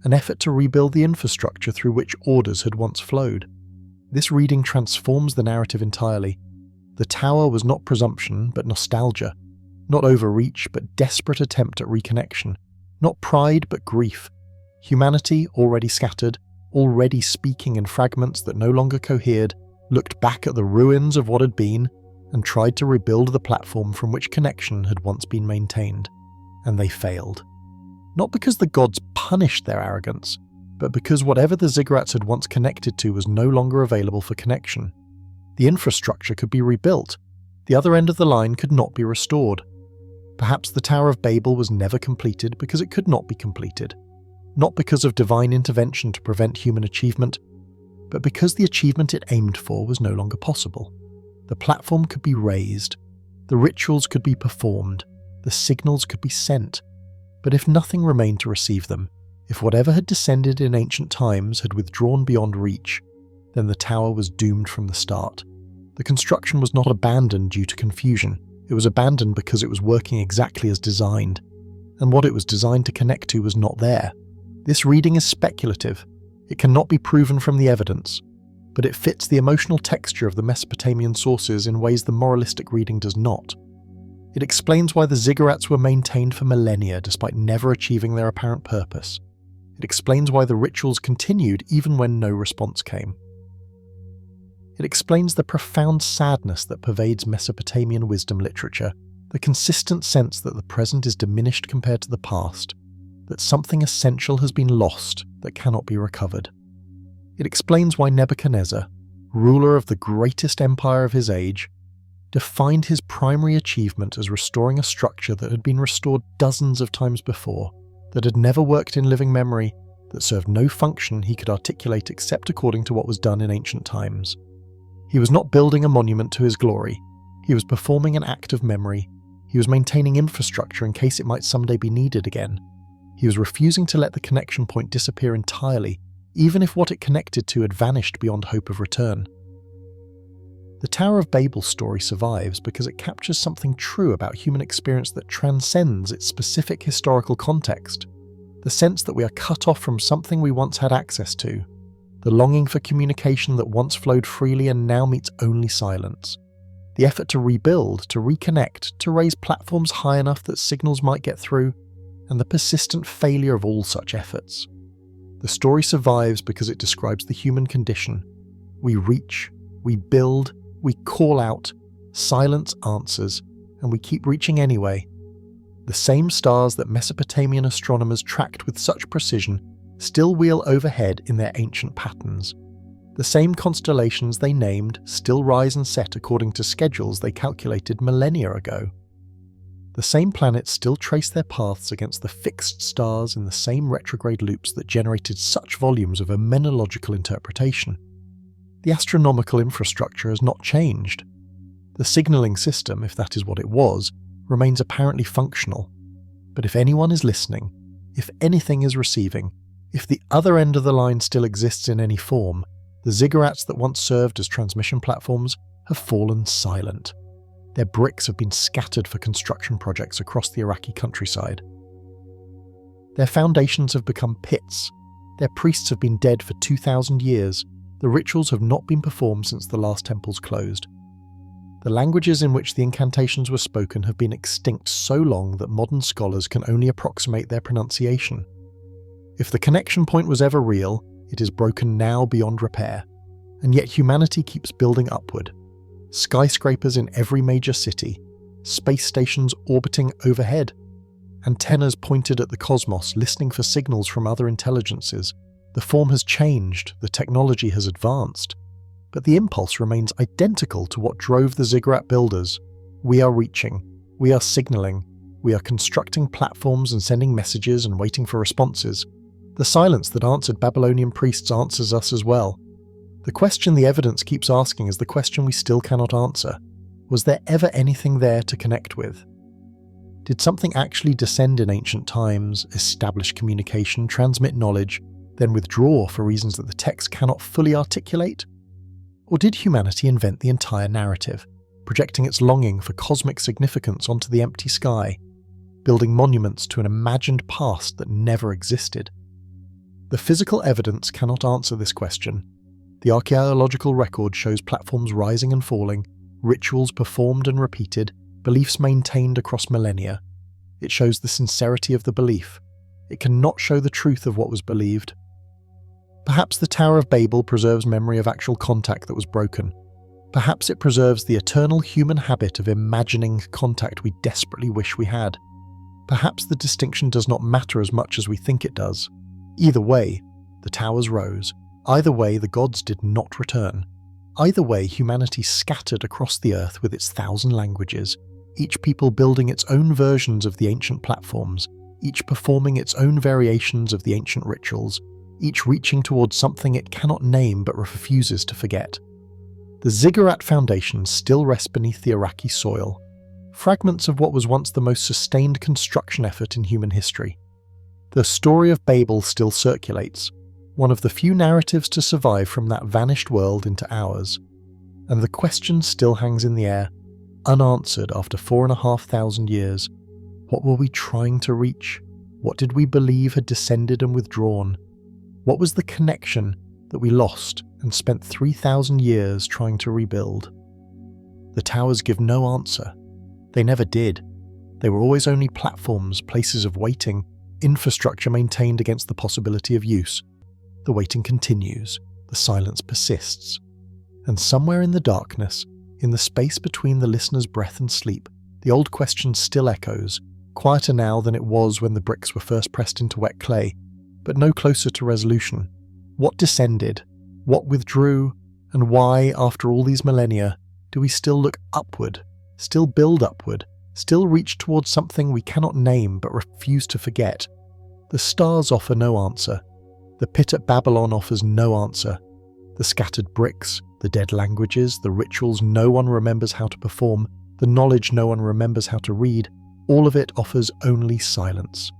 An effort to rebuild the infrastructure through which orders had once flowed. This reading transforms the narrative entirely. The tower was not presumption, but nostalgia. Not overreach, but desperate attempt at reconnection. Not pride, but grief. Humanity, already scattered, already speaking in fragments that no longer cohered, looked back at the ruins of what had been, and tried to rebuild the platform from which connection had once been maintained. And they failed. Not because the gods punished their arrogance, but because whatever the ziggurats had once connected to was no longer available for connection. The infrastructure could be rebuilt. The other end of the line could not be restored. Perhaps the Tower of Babel was never completed because it could not be completed. Not because of divine intervention to prevent human achievement, but because the achievement it aimed for was no longer possible. The platform could be raised, the rituals could be performed, the signals could be sent, but if nothing remained to receive them, if whatever had descended in ancient times had withdrawn beyond reach, then the tower was doomed from the start. The construction was not abandoned due to confusion, it was abandoned because it was working exactly as designed, and what it was designed to connect to was not there. This reading is speculative. It cannot be proven from the evidence, but it fits the emotional texture of the Mesopotamian sources in ways the moralistic reading does not. It explains why the ziggurats were maintained for millennia despite never achieving their apparent purpose. It explains why the rituals continued even when no response came. It explains the profound sadness that pervades Mesopotamian wisdom literature, the consistent sense that the present is diminished compared to the past, that something essential has been lost that cannot be recovered. It explains why Nebuchadnezzar, ruler of the greatest empire of his age, defined his primary achievement as restoring a structure that had been restored dozens of times before, that had never worked in living memory, that served no function he could articulate except according to what was done in ancient times. He was not building a monument to his glory. He was performing an act of memory. He was maintaining infrastructure in case it might someday be needed again. He was refusing to let the connection point disappear entirely, even if what it connected to had vanished beyond hope of return. The Tower of Babel story survives because it captures something true about human experience that transcends its specific historical context. The sense that we are cut off from something we once had access to. The longing for communication that once flowed freely and now meets only silence. The effort to rebuild, to reconnect, to raise platforms high enough that signals might get through, and the persistent failure of all such efforts. The story survives because it describes the human condition. We reach, we build, we call out, silence answers, and we keep reaching anyway. The same stars that Mesopotamian astronomers tracked with such precision still wheel overhead in their ancient patterns. The same constellations they named still rise and set according to schedules they calculated millennia ago. The same planets still trace their paths against the fixed stars in the same retrograde loops that generated such volumes of emenological interpretation. The astronomical infrastructure has not changed. The signalling system, if that is what it was, remains apparently functional. But if anyone is listening, if anything is receiving, if the other end of the line still exists in any form, the ziggurats that once served as transmission platforms have fallen silent. Their bricks have been scattered for construction projects across the Iraqi countryside. Their foundations have become pits. Their priests have been dead for 2,000 years. The rituals have not been performed since the last temples closed. The languages in which the incantations were spoken have been extinct so long that modern scholars can only approximate their pronunciation. If the connection point was ever real, it is broken now beyond repair. And yet humanity keeps building upward. Skyscrapers in every major city, space stations orbiting overhead, antennas pointed at the cosmos listening for signals from other intelligences. The form has changed, the technology has advanced, but the impulse remains identical to what drove the ziggurat builders. We are reaching, we are signaling, we are constructing platforms and sending messages and waiting for responses. The silence that answered Babylonian priests answers us as well. The question the evidence keeps asking is the question we still cannot answer. Was there ever anything there to connect with? Did something actually descend in ancient times, establish communication, transmit knowledge, then withdraw for reasons that the text cannot fully articulate? Or did humanity invent the entire narrative, projecting its longing for cosmic significance onto the empty sky, building monuments to an imagined past that never existed? The physical evidence cannot answer this question. The archaeological record shows platforms rising and falling, rituals performed and repeated, beliefs maintained across millennia. It shows the sincerity of the belief. It cannot show the truth of what was believed. Perhaps the Tower of Babel preserves memory of actual contact that was broken. Perhaps it preserves the eternal human habit of imagining contact we desperately wish we had. Perhaps the distinction does not matter as much as we think it does. Either way, the towers rose. Either way, the gods did not return. Either way, humanity scattered across the earth with its 1,000 languages, each people building its own versions of the ancient platforms, each performing its own variations of the ancient rituals, each reaching towards something it cannot name but refuses to forget. The ziggurat foundations still rest beneath the Iraqi soil, fragments of what was once the most sustained construction effort in human history. The story of Babel still circulates, one of the few narratives to survive from that vanished world into ours, and the question still hangs in the air, unanswered after 4,500 years. What were we trying to reach? What did we believe had descended and withdrawn? What was the connection that we lost and spent 3,000 years trying to rebuild. The towers give no answer. They never did. They were always only platforms, places of waiting, infrastructure maintained against the possibility of use. The waiting continues, the silence persists. And somewhere in the darkness, in the space between the listener's breath and sleep, the old question still echoes, quieter now than it was when the bricks were first pressed into wet clay, but no closer to resolution. What descended? What withdrew? And why, after all these millennia, do we still look upward, still build upward, still reach towards something we cannot name but refuse to forget? The stars offer no answer. The pit at Babylon offers no answer. The scattered bricks, the dead languages, the rituals no one remembers how to perform, the knowledge no one remembers how to read, all of it offers only silence.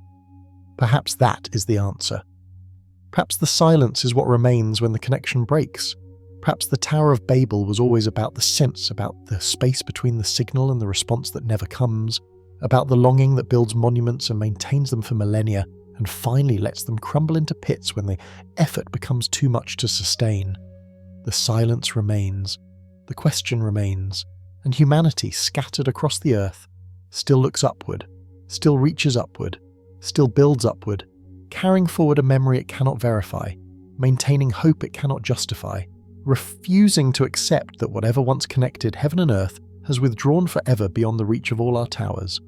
Perhaps that is the answer. Perhaps the silence is what remains when the connection breaks. Perhaps the Tower of Babel was always about the sense, about the space between the signal and the response that never comes, about the longing that builds monuments and maintains them for millennia, and finally lets them crumble into pits when the effort becomes too much to sustain. The silence remains, the question remains, and humanity, scattered across the earth, still looks upward, still reaches upward, still builds upward, carrying forward a memory it cannot verify, maintaining hope it cannot justify, refusing to accept that whatever once connected heaven and earth has withdrawn forever beyond the reach of all our towers.